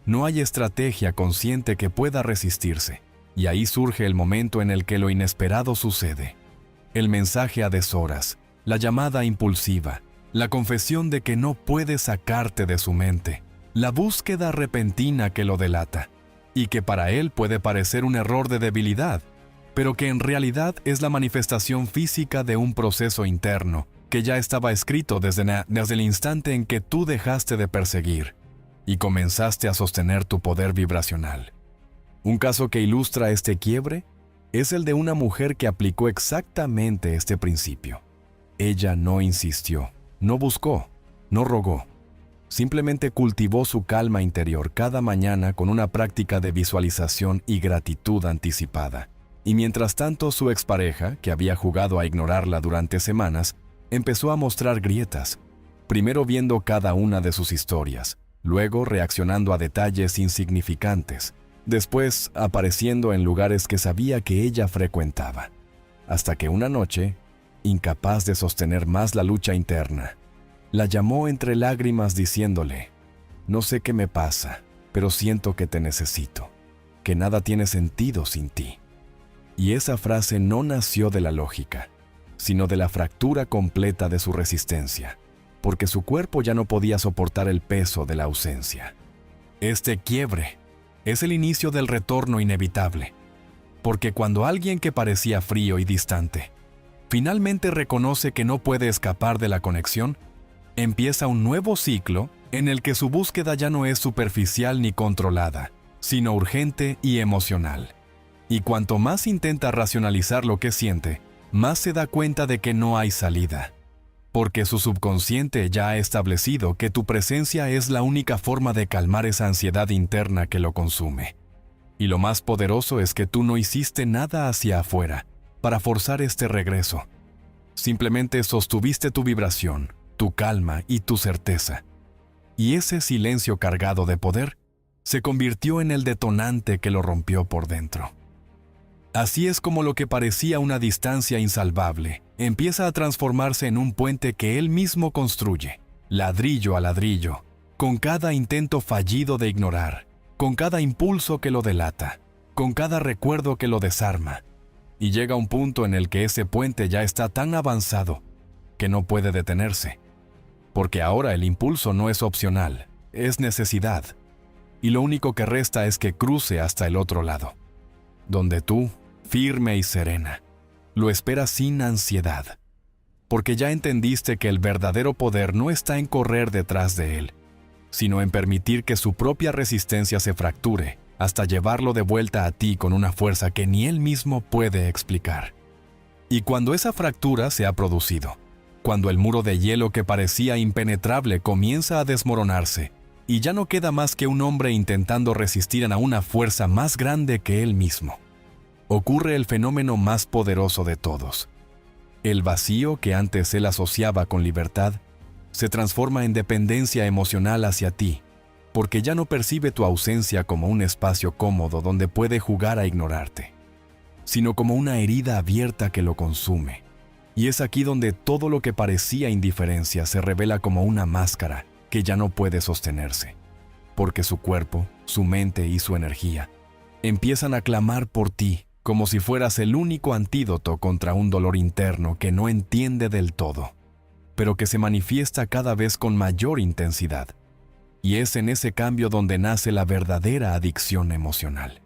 no hay estrategia consciente que pueda resistirse, y ahí surge el momento en el que lo inesperado sucede. El mensaje a deshoras, la llamada impulsiva, la confesión de que no puede sacarte de su mente, la búsqueda repentina que lo delata, y que para él puede parecer un error de debilidad, pero que en realidad es la manifestación física de un proceso interno que ya estaba escrito desde el instante en que tú dejaste de perseguir y comenzaste a sostener tu poder vibracional. Un caso que ilustra este quiebre es el de una mujer que aplicó exactamente este principio. Ella no insistió, no buscó, no rogó. Simplemente cultivó su calma interior cada mañana con una práctica de visualización y gratitud anticipada. Y mientras tanto, su expareja, que había jugado a ignorarla durante semanas, empezó a mostrar grietas, primero viendo cada una de sus historias, luego reaccionando a detalles insignificantes, después apareciendo en lugares que sabía que ella frecuentaba, hasta que una noche, incapaz de sostener más la lucha interna, la llamó entre lágrimas diciéndole: «No sé qué me pasa, pero siento que te necesito, que nada tiene sentido sin ti». Y esa frase no nació de la lógica, sino de la fractura completa de su resistencia, porque su cuerpo ya no podía soportar el peso de la ausencia. Este quiebre es el inicio del retorno inevitable, porque cuando alguien que parecía frío y distante finalmente reconoce que no puede escapar de la conexión, empieza un nuevo ciclo en el que su búsqueda ya no es superficial ni controlada, sino urgente y emocional. Y cuanto más intenta racionalizar lo que siente, más se da cuenta de que no hay salida, porque su subconsciente ya ha establecido que tu presencia es la única forma de calmar esa ansiedad interna que lo consume. Y lo más poderoso es que tú no hiciste nada hacia afuera para forzar este regreso. Simplemente sostuviste tu vibración, tu calma y tu certeza. Y ese silencio cargado de poder se convirtió en el detonante que lo rompió por dentro. Así es como lo que parecía una distancia insalvable empieza a transformarse en un puente que él mismo construye, ladrillo a ladrillo, con cada intento fallido de ignorar, con cada impulso que lo delata, con cada recuerdo que lo desarma. Y llega un punto en el que ese puente ya está tan avanzado que no puede detenerse, porque ahora el impulso no es opcional, es necesidad, y lo único que resta es que cruce hasta el otro lado, donde tú, firme y serena, lo esperas sin ansiedad, porque ya entendiste que el verdadero poder no está en correr detrás de él, sino en permitir que su propia resistencia se fracture hasta llevarlo de vuelta a ti con una fuerza que ni él mismo puede explicar. Y cuando esa fractura se ha producido, cuando el muro de hielo que parecía impenetrable comienza a desmoronarse, y ya no queda más que un hombre intentando resistir a una fuerza más grande que él mismo, ocurre el fenómeno más poderoso de todos. El vacío que antes él asociaba con libertad se transforma en dependencia emocional hacia ti, porque ya no percibe tu ausencia como un espacio cómodo donde puede jugar a ignorarte, sino como una herida abierta que lo consume. Y es aquí donde todo lo que parecía indiferencia se revela como una máscara que ya no puede sostenerse, porque su cuerpo, su mente y su energía empiezan a clamar por ti como si fueras el único antídoto contra un dolor interno que no entiende del todo, pero que se manifiesta cada vez con mayor intensidad. Y es en ese cambio donde nace la verdadera adicción emocional.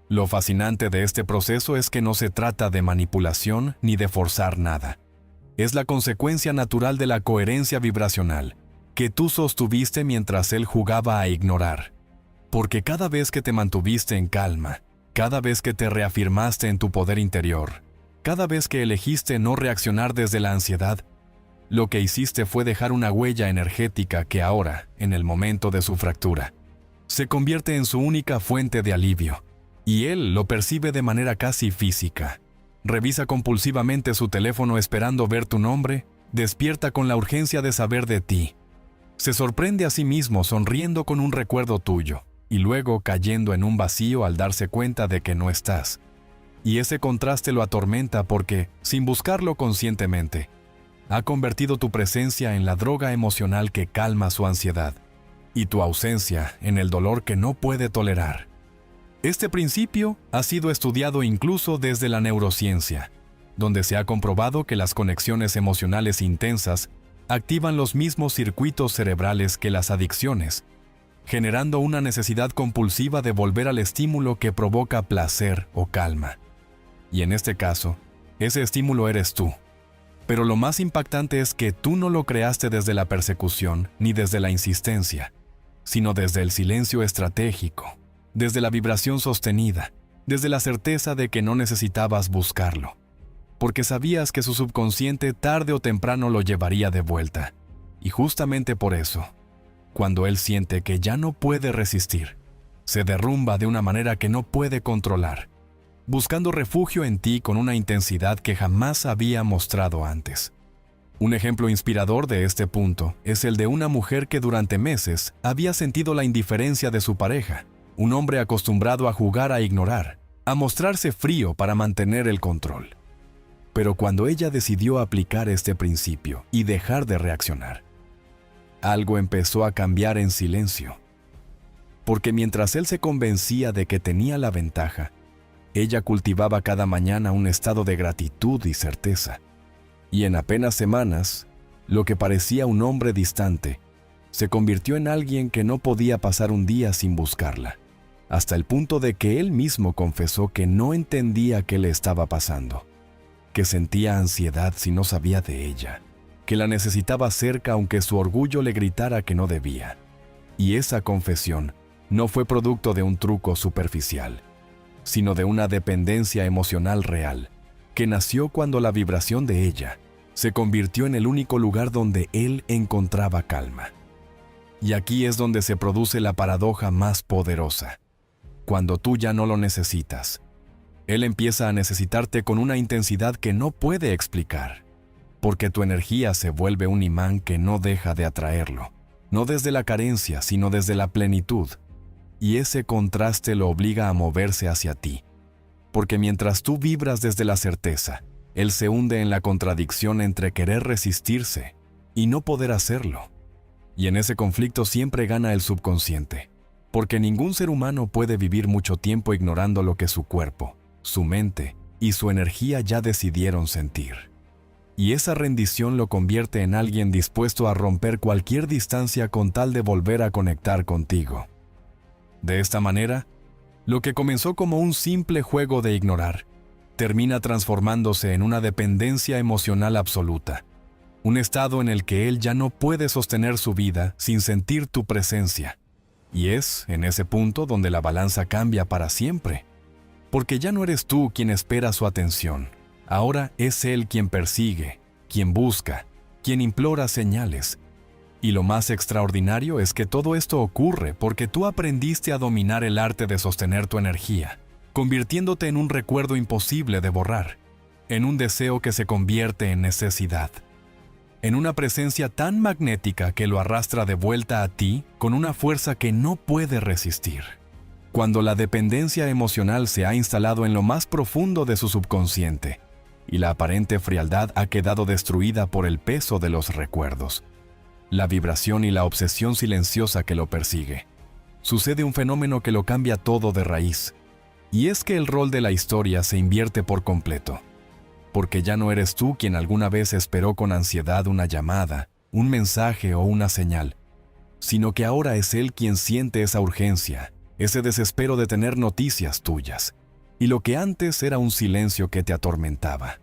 Lo fascinante de este proceso es que no se trata de manipulación ni de forzar nada. Es la consecuencia natural de la coherencia vibracional que tú sostuviste mientras él jugaba a ignorar. Porque cada vez que te mantuviste en calma, cada vez que te reafirmaste en tu poder interior, cada vez que elegiste no reaccionar desde la ansiedad, lo que hiciste fue dejar una huella energética que ahora, en el momento de su fractura, se convierte en su única fuente de alivio, y él lo percibe de manera casi física. revisa compulsivamente su teléfono esperando ver tu nombre, despierta con la urgencia de saber de ti. Se sorprende a sí mismo sonriendo con un recuerdo tuyo, y luego cayendo en un vacío al darse cuenta de que no estás. Y ese contraste lo atormenta porque, sin buscarlo conscientemente, ha convertido tu presencia en la droga emocional que calma su ansiedad, y tu ausencia en el dolor que no puede tolerar. Este principio ha sido estudiado incluso desde la neurociencia, donde se ha comprobado que las conexiones emocionales intensas activan los mismos circuitos cerebrales que las adicciones, generando una necesidad compulsiva de volver al estímulo que provoca placer o calma. Y en este caso, ese estímulo eres tú. Pero lo más impactante es que tú no lo creaste desde la persecución ni desde la insistencia, sino desde el silencio estratégico, desde la vibración sostenida, desde la certeza de que no necesitabas buscarlo, porque sabías que su subconsciente tarde o temprano lo llevaría de vuelta. Y justamente por eso, cuando él siente que ya no puede resistir, se derrumba de una manera que no puede controlar, buscando refugio en ti con una intensidad que jamás había mostrado antes. Un ejemplo inspirador de este punto es el de una mujer que durante meses había sentido la indiferencia de su pareja, un hombre acostumbrado a jugar a ignorar, a mostrarse frío para mantener el control. Pero cuando ella decidió aplicar este principio y dejar de reaccionar, algo empezó a cambiar en silencio. Porque mientras él se convencía de que tenía la ventaja, ella cultivaba cada mañana un estado de gratitud y certeza. Y en apenas semanas, lo que parecía un hombre distante, se convirtió en alguien que no podía pasar un día sin buscarla, hasta el punto de que él mismo confesó que no entendía qué le estaba pasando, que sentía ansiedad si no sabía de ella, que la necesitaba cerca aunque su orgullo le gritara que no debía. Y esa confesión no fue producto de un truco superficial, sino de una dependencia emocional real, que nació cuando la vibración de ella se convirtió en el único lugar donde él encontraba calma. Y aquí es donde se produce la paradoja más poderosa. Cuando tú ya no lo necesitas, él empieza a necesitarte con una intensidad que no puede explicar, porque tu energía se vuelve un imán que no deja de atraerlo, no desde la carencia, sino desde la plenitud. Y ese contraste lo obliga a moverse hacia ti, porque mientras tú vibras desde la certeza, él se hunde en la contradicción entre querer resistirse y no poder hacerlo. Y en ese conflicto siempre gana el subconsciente, porque ningún ser humano puede vivir mucho tiempo ignorando lo que su cuerpo, su mente y su energía ya decidieron sentir. Y esa rendición lo convierte en alguien dispuesto a romper cualquier distancia con tal de volver a conectar contigo. De esta manera, lo que comenzó como un simple juego de ignorar, termina transformándose en una dependencia emocional absoluta, un estado en el que él ya no puede sostener su vida sin sentir tu presencia. Y es en ese punto donde la balanza cambia para siempre, porque ya no eres tú quien espera su atención, ahora es él quien persigue, quien busca, quien implora señales. Y lo más extraordinario es que todo esto ocurre porque tú aprendiste a dominar el arte de sostener tu energía, convirtiéndote en un recuerdo imposible de borrar, en un deseo que se convierte en necesidad, en una presencia tan magnética que lo arrastra de vuelta a ti con una fuerza que no puede resistir. Cuando la dependencia emocional se ha instalado en lo más profundo de su subconsciente y la aparente frialdad ha quedado destruida por el peso de los recuerdos, la vibración y la obsesión silenciosa que lo persigue, sucede un fenómeno que lo cambia todo de raíz. Y es que el rol de la historia se invierte por completo, porque ya no eres tú quien alguna vez esperó con ansiedad una llamada, un mensaje o una señal, sino que ahora es él quien siente esa urgencia, ese desespero de tener noticias tuyas. Y lo que antes era un silencio que te atormentaba,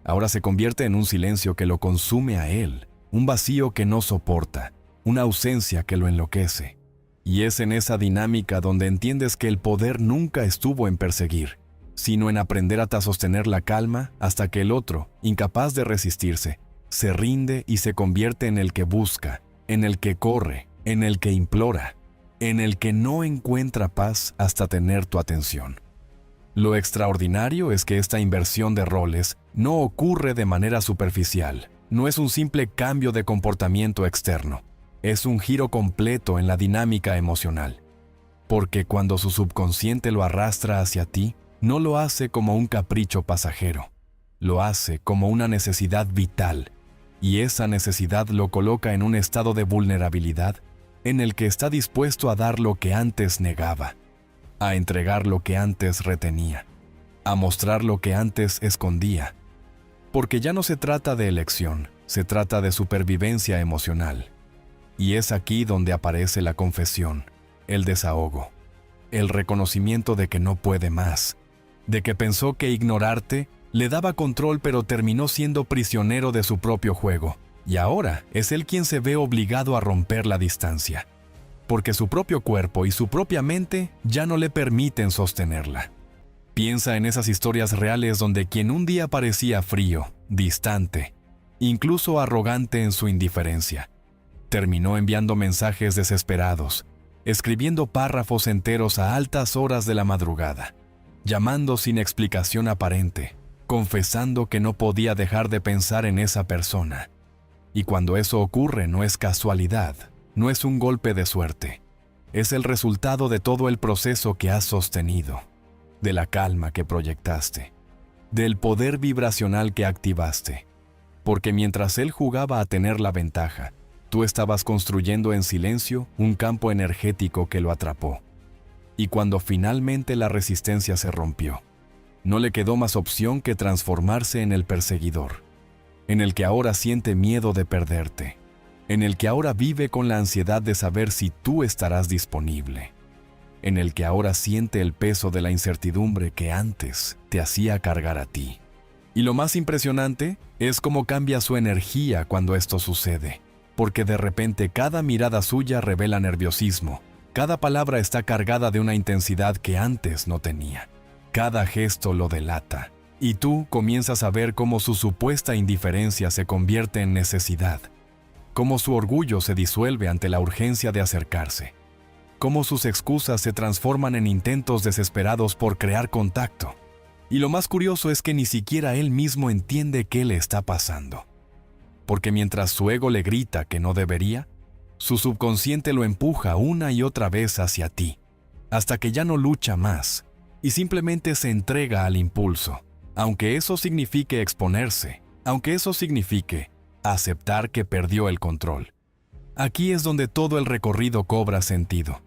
ahora se convierte en un silencio que lo consume a él, un vacío que no soporta, una ausencia que lo enloquece. Y es en esa dinámica donde entiendes que el poder nunca estuvo en perseguir, sino en aprender a sostener la calma hasta que el otro, incapaz de resistirse, se rinde y se convierte en el que busca, en el que corre, en el que implora, en el que no encuentra paz hasta tener tu atención. Lo extraordinario es que esta inversión de roles no ocurre de manera superficial, no es un simple cambio de comportamiento externo, es un giro completo en la dinámica emocional. Porque cuando su subconsciente lo arrastra hacia ti, no lo hace como un capricho pasajero, lo hace como una necesidad vital, y esa necesidad lo coloca en un estado de vulnerabilidad en el que está dispuesto a dar lo que antes negaba, a entregar lo que antes retenía, a mostrar lo que antes escondía. Porque ya no se trata de elección, se trata de supervivencia emocional. Y es aquí donde aparece la confesión, el desahogo, el reconocimiento de que no puede más, de que pensó que ignorarte le daba control pero terminó siendo prisionero de su propio juego, y ahora es él quien se ve obligado a romper la distancia, porque su propio cuerpo y su propia mente ya no le permiten sostenerla. Piensa en esas historias reales donde quien un día parecía frío, distante, incluso arrogante en su indiferencia, terminó enviando mensajes desesperados, escribiendo párrafos enteros a altas horas de la madrugada, llamando sin explicación aparente, confesando que no podía dejar de pensar en esa persona. Y cuando eso ocurre no es casualidad, no es un golpe de suerte, es el resultado de todo el proceso que has sostenido, de la calma que proyectaste, del poder vibracional que activaste, porque mientras él jugaba a tener la ventaja, tú estabas construyendo en silencio un campo energético que lo atrapó. Y cuando finalmente la resistencia se rompió, no le quedó más opción que transformarse en el perseguidor, en el que ahora siente miedo de perderte, en el que ahora vive con la ansiedad de saber si tú estarás disponible, en el que ahora siente el peso de la incertidumbre que antes te hacía cargar a ti. Y lo más impresionante es cómo cambia su energía cuando esto sucede, porque de repente cada mirada suya revela nerviosismo, cada palabra está cargada de una intensidad que antes no tenía, cada gesto lo delata, y tú comienzas a ver cómo su supuesta indiferencia se convierte en necesidad, cómo su orgullo se disuelve ante la urgencia de acercarse, cómo sus excusas se transforman en intentos desesperados por crear contacto. Y lo más curioso es que ni siquiera él mismo entiende qué le está pasando. Porque mientras su ego le grita que no debería, su subconsciente lo empuja una y otra vez hacia ti, hasta que ya no lucha más, y simplemente se entrega al impulso, aunque eso signifique exponerse, aunque eso signifique aceptar que perdió el control. Aquí es donde todo el recorrido cobra sentido,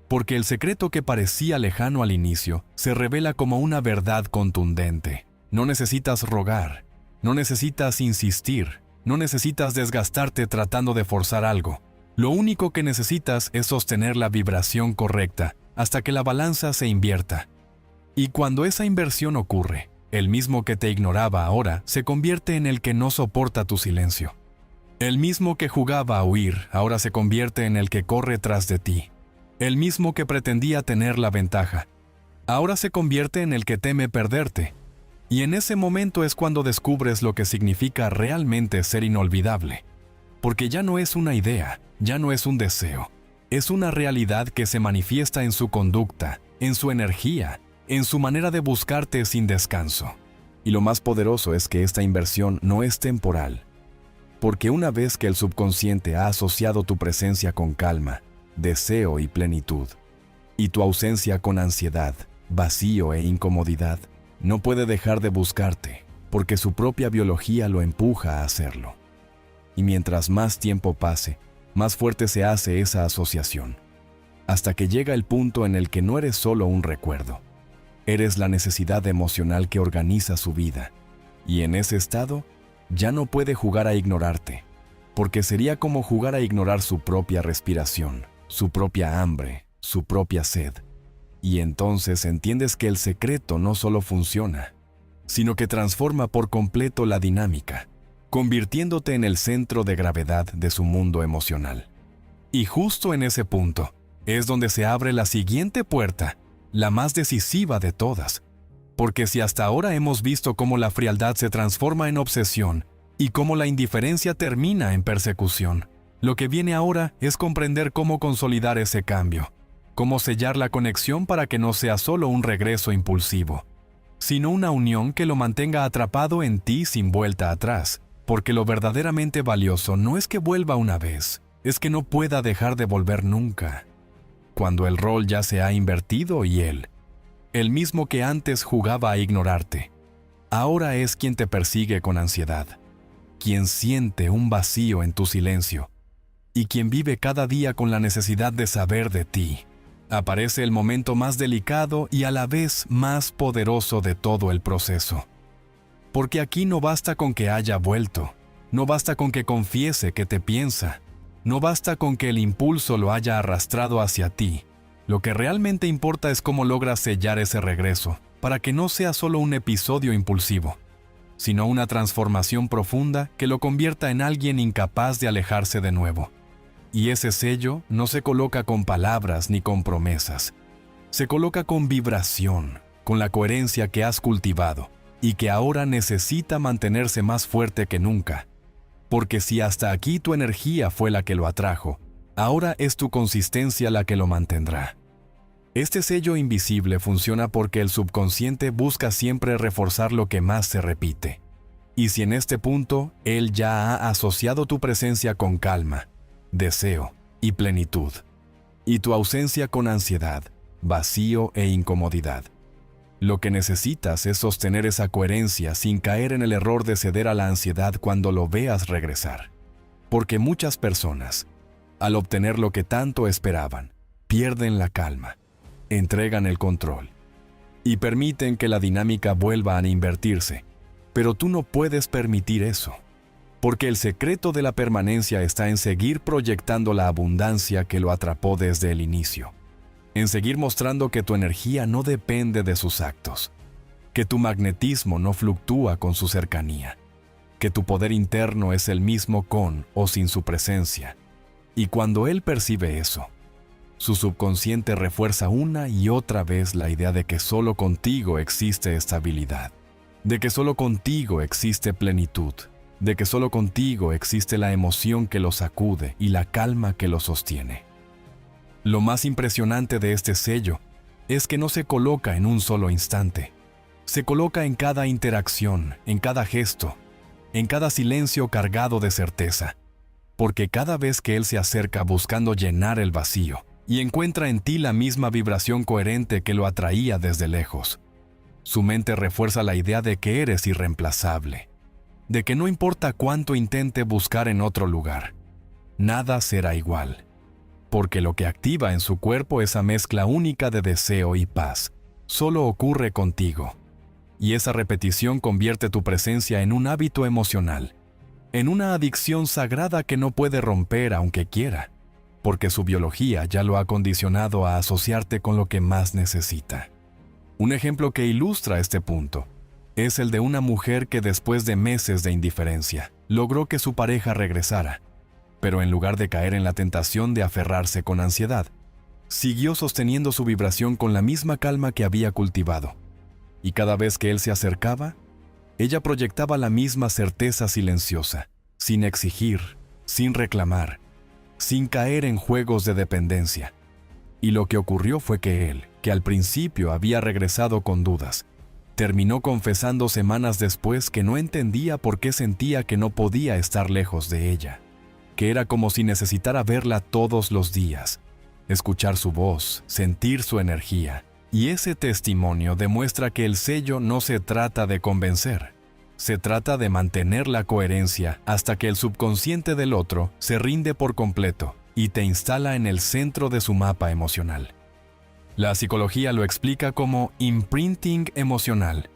porque el secreto que parecía lejano al inicio se revela como una verdad contundente. No necesitas rogar, no necesitas insistir, no necesitas desgastarte tratando de forzar algo. Lo único que necesitas es sostener la vibración correcta hasta que la balanza se invierta. Y cuando esa inversión ocurre, el mismo que te ignoraba ahora se convierte en el que no soporta tu silencio. El mismo que jugaba a huir ahora se convierte en el que corre tras de ti. El mismo que pretendía tener la ventaja ahora se convierte en el que teme perderte. Y en ese momento es cuando descubres lo que significa realmente ser inolvidable. Porque ya no es una idea, ya no es un deseo. Es una realidad que se manifiesta en su conducta, en su energía, en su manera de buscarte sin descanso. Y lo más poderoso es que esta inversión no es temporal. Porque una vez que el subconsciente ha asociado tu presencia con calma, deseo y plenitud, y tu ausencia con ansiedad, vacío e incomodidad, no puede dejar de buscarte, porque su propia biología lo empuja a hacerlo. Y mientras más tiempo pase, más fuerte se hace esa asociación, hasta que llega el punto en el que no eres solo un recuerdo, eres la necesidad emocional que organiza su vida, y en ese estado ya no puede jugar a ignorarte, porque sería como jugar a ignorar su propia respiración, su propia hambre, su propia sed. Y entonces entiendes que el secreto no solo funciona, sino que transforma por completo la dinámica, convirtiéndote en el centro de gravedad de su mundo emocional. Y justo en ese punto es donde se abre la siguiente puerta, la más decisiva de todas, porque si hasta ahora hemos visto cómo la frialdad se transforma en obsesión y cómo la indiferencia termina en persecución, lo que viene ahora es comprender cómo consolidar ese cambio, cómo sellar la conexión para que no sea solo un regreso impulsivo, sino una unión que lo mantenga atrapado en ti sin vuelta atrás, porque lo verdaderamente valioso no es que vuelva una vez, es que no pueda dejar de volver nunca. Cuando el rol ya se ha invertido y él, el mismo que antes jugaba a ignorarte, ahora es quien te persigue con ansiedad, quien siente un vacío en tu silencio y quien vive cada día con la necesidad de saber de ti. Aparece el momento más delicado y a la vez más poderoso de todo el proceso. Porque aquí no basta con que haya vuelto, no basta con que confiese que te piensa, no basta con que el impulso lo haya arrastrado hacia ti. Lo que realmente importa es cómo logras sellar ese regreso, para que no sea solo un episodio impulsivo, sino una transformación profunda que lo convierta en alguien incapaz de alejarse de nuevo. Y ese sello no se coloca con palabras ni con promesas. Se coloca con vibración, con la coherencia que has cultivado y que ahora necesita mantenerse más fuerte que nunca. Porque si hasta aquí tu energía fue la que lo atrajo, ahora es tu consistencia la que lo mantendrá. Este sello invisible funciona porque el subconsciente busca siempre reforzar lo que más se repite. Y si en este punto él ya ha asociado tu presencia con calma, deseo y plenitud, y tu ausencia con ansiedad, vacío e incomodidad, lo que necesitas es sostener esa coherencia sin caer en el error de ceder a la ansiedad cuando lo veas regresar. Porque muchas personas, al obtener lo que tanto esperaban, pierden la calma, entregan el control y permiten que la dinámica vuelva a invertirse. Pero tú no puedes permitir eso. Porque el secreto de la permanencia está en seguir proyectando la abundancia que lo atrapó desde el inicio. En seguir mostrando que tu energía no depende de sus actos, que tu magnetismo no fluctúa con su cercanía, que tu poder interno es el mismo con o sin su presencia. Y cuando él percibe eso, su subconsciente refuerza una y otra vez la idea de que solo contigo existe estabilidad, de que solo contigo existe plenitud, de que solo contigo existe la emoción que lo sacude y la calma que lo sostiene. Lo más impresionante de este sello es que no se coloca en un solo instante. Se coloca en cada interacción, en cada gesto, en cada silencio cargado de certeza. Porque cada vez que él se acerca buscando llenar el vacío y encuentra en ti la misma vibración coherente que lo atraía desde lejos, su mente refuerza la idea de que eres irreemplazable, de que no importa cuánto intente buscar en otro lugar, nada será igual, porque lo que activa en su cuerpo esa mezcla única de deseo y paz solo ocurre contigo, y esa repetición convierte tu presencia en un hábito emocional, en una adicción sagrada que no puede romper aunque quiera, porque su biología ya lo ha condicionado a asociarte con lo que más necesita. Un ejemplo que ilustra este punto es el de una mujer que después de meses de indiferencia logró que su pareja regresara, pero en lugar de caer en la tentación de aferrarse con ansiedad, siguió sosteniendo su vibración con la misma calma que había cultivado, y cada vez que él se acercaba, ella proyectaba la misma certeza silenciosa, sin exigir, sin reclamar, sin caer en juegos de dependencia. Y lo que ocurrió fue que él, que al principio había regresado con dudas, terminó confesando semanas después que no entendía por qué sentía que no podía estar lejos de ella, que era como si necesitara verla todos los días, escuchar su voz, sentir su energía. Y ese testimonio demuestra que el sello no se trata de convencer, se trata de mantener la coherencia hasta que el subconsciente del otro se rinde por completo y te instala en el centro de su mapa emocional. La psicología lo explica como imprinting emocional.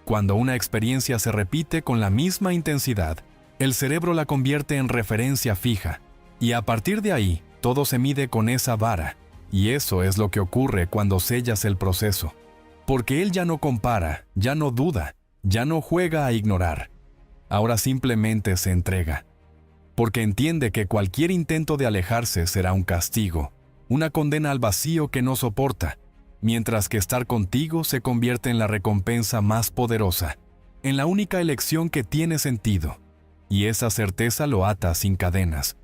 Cuando una experiencia se repite con la misma intensidad, el cerebro la convierte en referencia fija, y a partir de ahí, todo se mide con esa vara, y eso es lo que ocurre cuando sellas el proceso. Porque él ya no compara, ya no duda, ya no juega a ignorar. Ahora simplemente se entrega. Porque entiende que cualquier intento de alejarse será un castigo, una condena al vacío que no soporta, mientras que estar contigo se convierte en la recompensa más poderosa, en la única elección que tiene sentido, y esa certeza lo ata sin cadenas,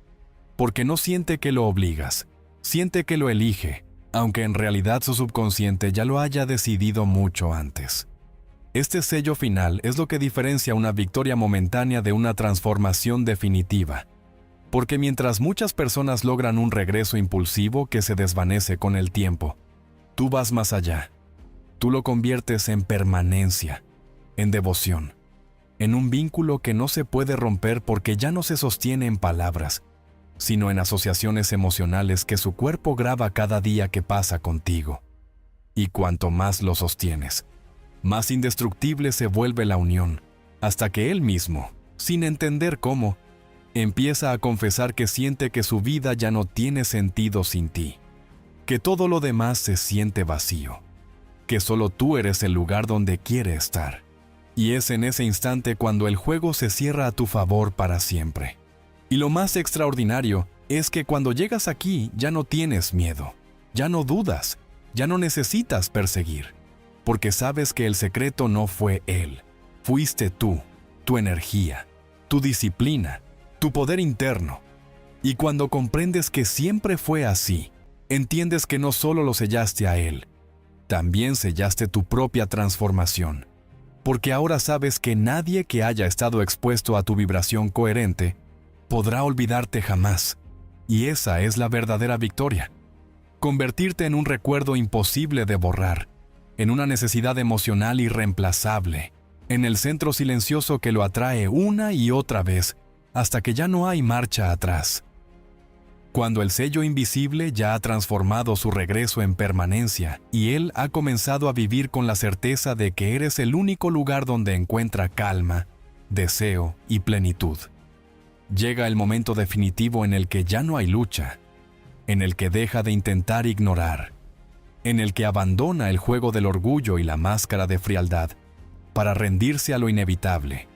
porque no siente que lo obligas, siente que lo elige, aunque en realidad su subconsciente ya lo haya decidido mucho antes. Este sello final es lo que diferencia una victoria momentánea de una transformación definitiva, porque mientras muchas personas logran un regreso impulsivo que se desvanece con el tiempo, tú vas más allá. Tú lo conviertes en permanencia, en devoción, en un vínculo que no se puede romper porque ya no se sostiene en palabras, sino en asociaciones emocionales que su cuerpo graba cada día que pasa contigo. Y cuanto más lo sostienes, más indestructible se vuelve la unión, hasta que él mismo, sin entender cómo, empieza a confesar que siente que su vida ya no tiene sentido sin ti, que todo lo demás se siente vacío, que solo tú eres el lugar donde quiere estar. Y es en ese instante cuando el juego se cierra a tu favor para siempre. Y lo más extraordinario es que cuando llegas aquí ya no tienes miedo, ya no dudas, ya no necesitas perseguir, porque sabes que el secreto no fue él, fuiste tú, tu energía, tu disciplina, tu poder interno. Y cuando comprendes que siempre fue así, entiendes que no solo lo sellaste a él, también sellaste tu propia transformación, porque ahora sabes que nadie que haya estado expuesto a tu vibración coherente podrá olvidarte jamás, y esa es la verdadera victoria. Convertirte en un recuerdo imposible de borrar, en una necesidad emocional irreemplazable, en el centro silencioso que lo atrae una y otra vez, hasta que ya no hay marcha atrás. Cuando el sello invisible ya ha transformado su regreso en permanencia y él ha comenzado a vivir con la certeza de que eres el único lugar donde encuentra calma, deseo y plenitud. Llega el momento definitivo en el que ya no hay lucha, en el que deja de intentar ignorar, en el que abandona el juego del orgullo y la máscara de frialdad para rendirse a lo inevitable.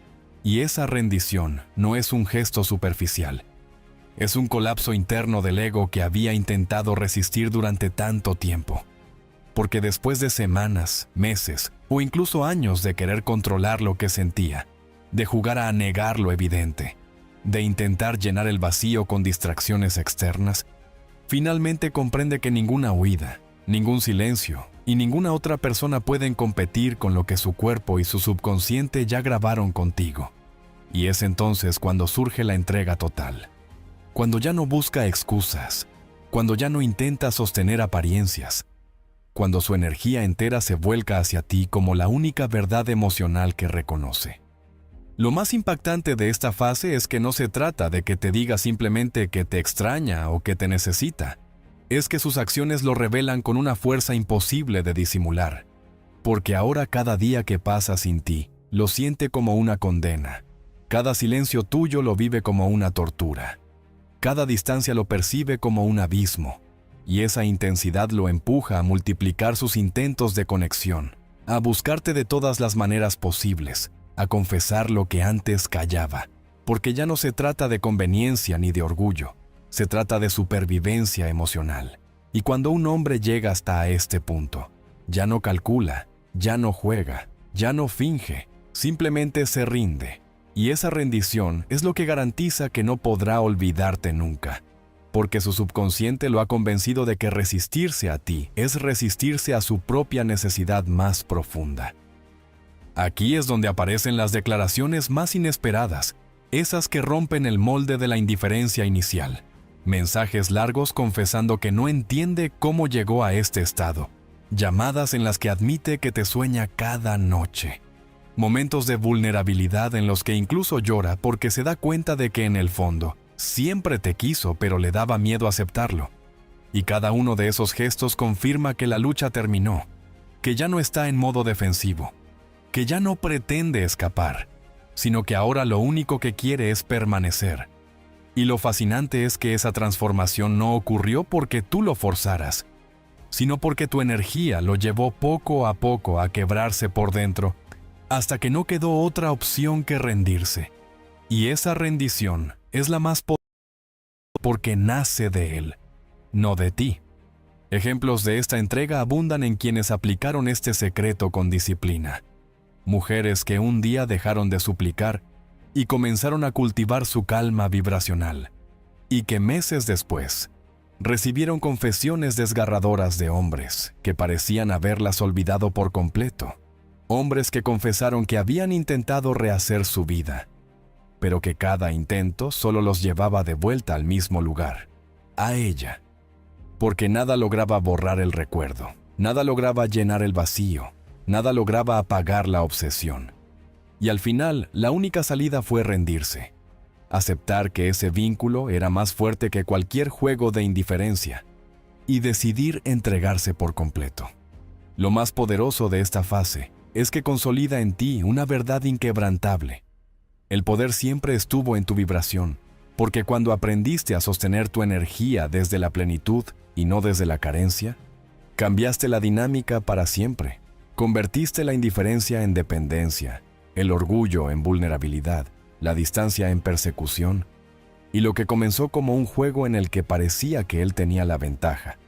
Y esa rendición no es un gesto superficial. Es un colapso interno del ego que había intentado resistir durante tanto tiempo. Porque después de semanas, meses o incluso años de querer controlar lo que sentía, de jugar a negar lo evidente, de intentar llenar el vacío con distracciones externas, finalmente comprende que ninguna huida, ningún silencio y ninguna otra persona pueden competir con lo que su cuerpo y su subconsciente ya grabaron contigo. Y es entonces cuando surge la entrega total. Cuando ya no busca excusas, cuando ya no intenta sostener apariencias, cuando su energía entera se vuelca hacia ti como la única verdad emocional que reconoce. Lo más impactante de esta fase es que no se trata de que te diga simplemente que te extraña o que te necesita. Es que sus acciones lo revelan con una fuerza imposible de disimular, porque ahora cada día que pasa sin ti, lo siente como una condena. Cada silencio tuyo lo vive como una tortura. Cada distancia lo percibe como un abismo, y esa intensidad lo empuja a multiplicar sus intentos de conexión, a buscarte de todas las maneras posibles, a confesar lo que antes callaba, porque ya no se trata de conveniencia ni de orgullo, se trata de supervivencia emocional. Y cuando un hombre llega hasta este punto, ya no calcula, ya no juega, ya no finge, simplemente se rinde. Y esa rendición es lo que garantiza que no podrá olvidarte nunca, porque su subconsciente lo ha convencido de que resistirse a ti es resistirse a su propia necesidad más profunda. Aquí es donde aparecen las declaraciones más inesperadas, esas que rompen el molde de la indiferencia inicial. Mensajes largos confesando que no entiende cómo llegó a este estado. Llamadas en las que admite que te sueña cada noche. Momentos de vulnerabilidad en los que incluso llora porque se da cuenta de que en el fondo siempre te quiso, pero le daba miedo aceptarlo. Y cada uno de esos gestos confirma que la lucha terminó, que ya no está en modo defensivo, que ya no pretende escapar, sino que ahora lo único que quiere es permanecer. Y lo fascinante es que esa transformación no ocurrió porque tú lo forzaras, sino porque tu energía lo llevó poco a poco a quebrarse por dentro, hasta que no quedó otra opción que rendirse. Y esa rendición es la más poderosa porque nace de él, no de ti. Ejemplos de esta entrega abundan en quienes aplicaron este secreto con disciplina. Mujeres que un día dejaron de suplicar y comenzaron a cultivar su calma vibracional, y que meses después recibieron confesiones desgarradoras de hombres que parecían haberlas olvidado por completo. Hombres que confesaron que habían intentado rehacer su vida, pero que cada intento solo los llevaba de vuelta al mismo lugar, a ella. Porque nada lograba borrar el recuerdo, nada lograba llenar el vacío, nada lograba apagar la obsesión. Y al final, la única salida fue rendirse. Aceptar que ese vínculo era más fuerte que cualquier juego de indiferencia y decidir entregarse por completo. Lo más poderoso de esta fase es que consolida en ti una verdad inquebrantable. El poder siempre estuvo en tu vibración, porque cuando aprendiste a sostener tu energía desde la plenitud y no desde la carencia, cambiaste la dinámica para siempre. Convertiste la indiferencia en dependencia, el orgullo en vulnerabilidad, la distancia en persecución, y lo que comenzó como un juego en el que parecía que él tenía la ventaja,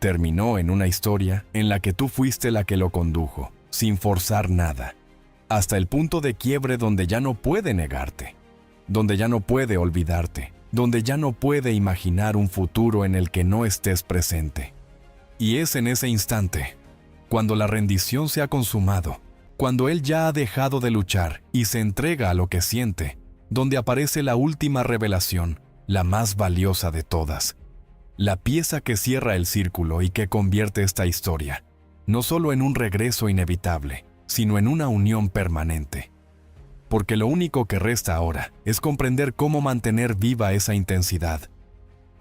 terminó en una historia en la que tú fuiste la que lo condujo, sin forzar nada, hasta el punto de quiebre donde ya no puede negarte, donde ya no puede olvidarte, donde ya no puede imaginar un futuro en el que no estés presente. Y es en ese instante, cuando la rendición se ha consumado, cuando él ya ha dejado de luchar y se entrega a lo que siente, donde aparece la última revelación, la más valiosa de todas. La pieza que cierra el círculo y que convierte esta historia, no solo en un regreso inevitable, sino en una unión permanente. Porque lo único que resta ahora es comprender cómo mantener viva esa intensidad,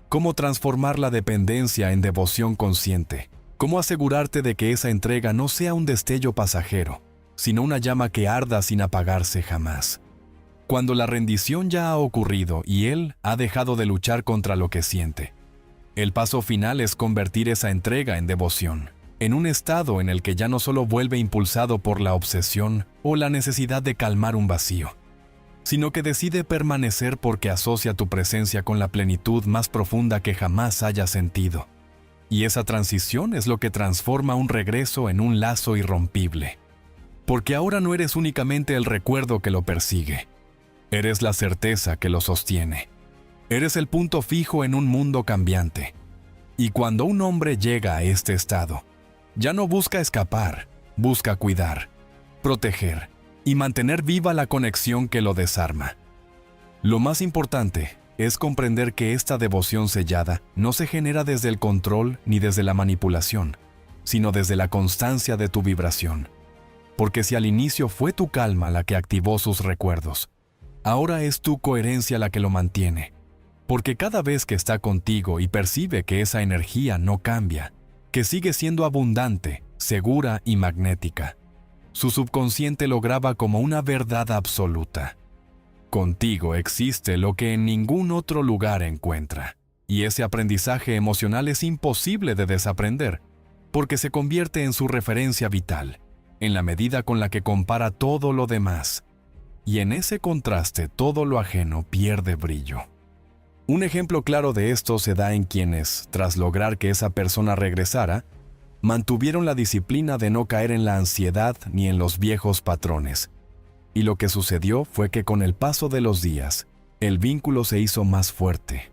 cómo transformar la dependencia en devoción consciente, cómo asegurarte de que esa entrega no sea un destello pasajero, sino una llama que arda sin apagarse jamás. Cuando la rendición ya ha ocurrido y él ha dejado de luchar contra lo que siente, el paso final es convertir esa entrega en devoción, en un estado en el que ya no solo vuelve impulsado por la obsesión o la necesidad de calmar un vacío, sino que decide permanecer porque asocia tu presencia con la plenitud más profunda que jamás haya sentido. Y esa transición es lo que transforma un regreso en un lazo irrompible. Porque ahora no eres únicamente el recuerdo que lo persigue, eres la certeza que lo sostiene. Eres el punto fijo en un mundo cambiante. Y cuando un hombre llega a este estado, ya no busca escapar, busca cuidar, proteger y mantener viva la conexión que lo desarma. Lo más importante es comprender que esta devoción sellada no se genera desde el control ni desde la manipulación, sino desde la constancia de tu vibración. Porque si al inicio fue tu calma la que activó sus recuerdos, ahora es tu coherencia la que lo mantiene. Porque cada vez que está contigo y percibe que esa energía no cambia, que sigue siendo abundante, segura y magnética, su subconsciente lo graba como una verdad absoluta. Contigo existe lo que en ningún otro lugar encuentra, y ese aprendizaje emocional es imposible de desaprender, porque se convierte en su referencia vital, en la medida con la que compara todo lo demás, y en ese contraste todo lo ajeno pierde brillo. Un ejemplo claro de esto se da en quienes, tras lograr que esa persona regresara, mantuvieron la disciplina de no caer en la ansiedad ni en los viejos patrones. Y lo que sucedió fue que con el paso de los días, el vínculo se hizo más fuerte,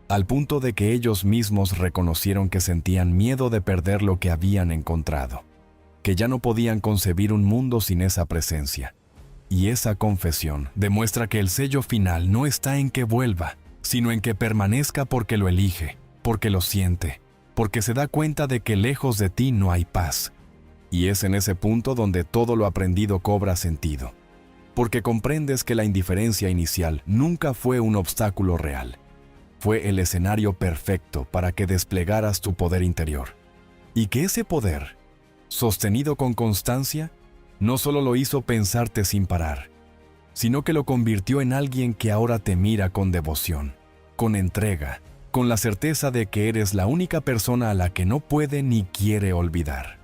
al punto de que ellos mismos reconocieron que sentían miedo de perder lo que habían encontrado, que ya no podían concebir un mundo sin esa presencia. Y esa confesión demuestra que el sello final no está en que vuelva, sino en que permanezca porque lo elige, porque lo siente, porque se da cuenta de que lejos de ti no hay paz. Y es en ese punto donde todo lo aprendido cobra sentido, porque comprendes que la indiferencia inicial nunca fue un obstáculo real. Fue el escenario perfecto para que desplegaras tu poder interior. Y que ese poder, sostenido con constancia, no solo lo hizo pensarte sin parar, sino que lo convirtió en alguien que ahora te mira con devoción, con entrega, con la certeza de que eres la única persona a la que no puede ni quiere olvidar.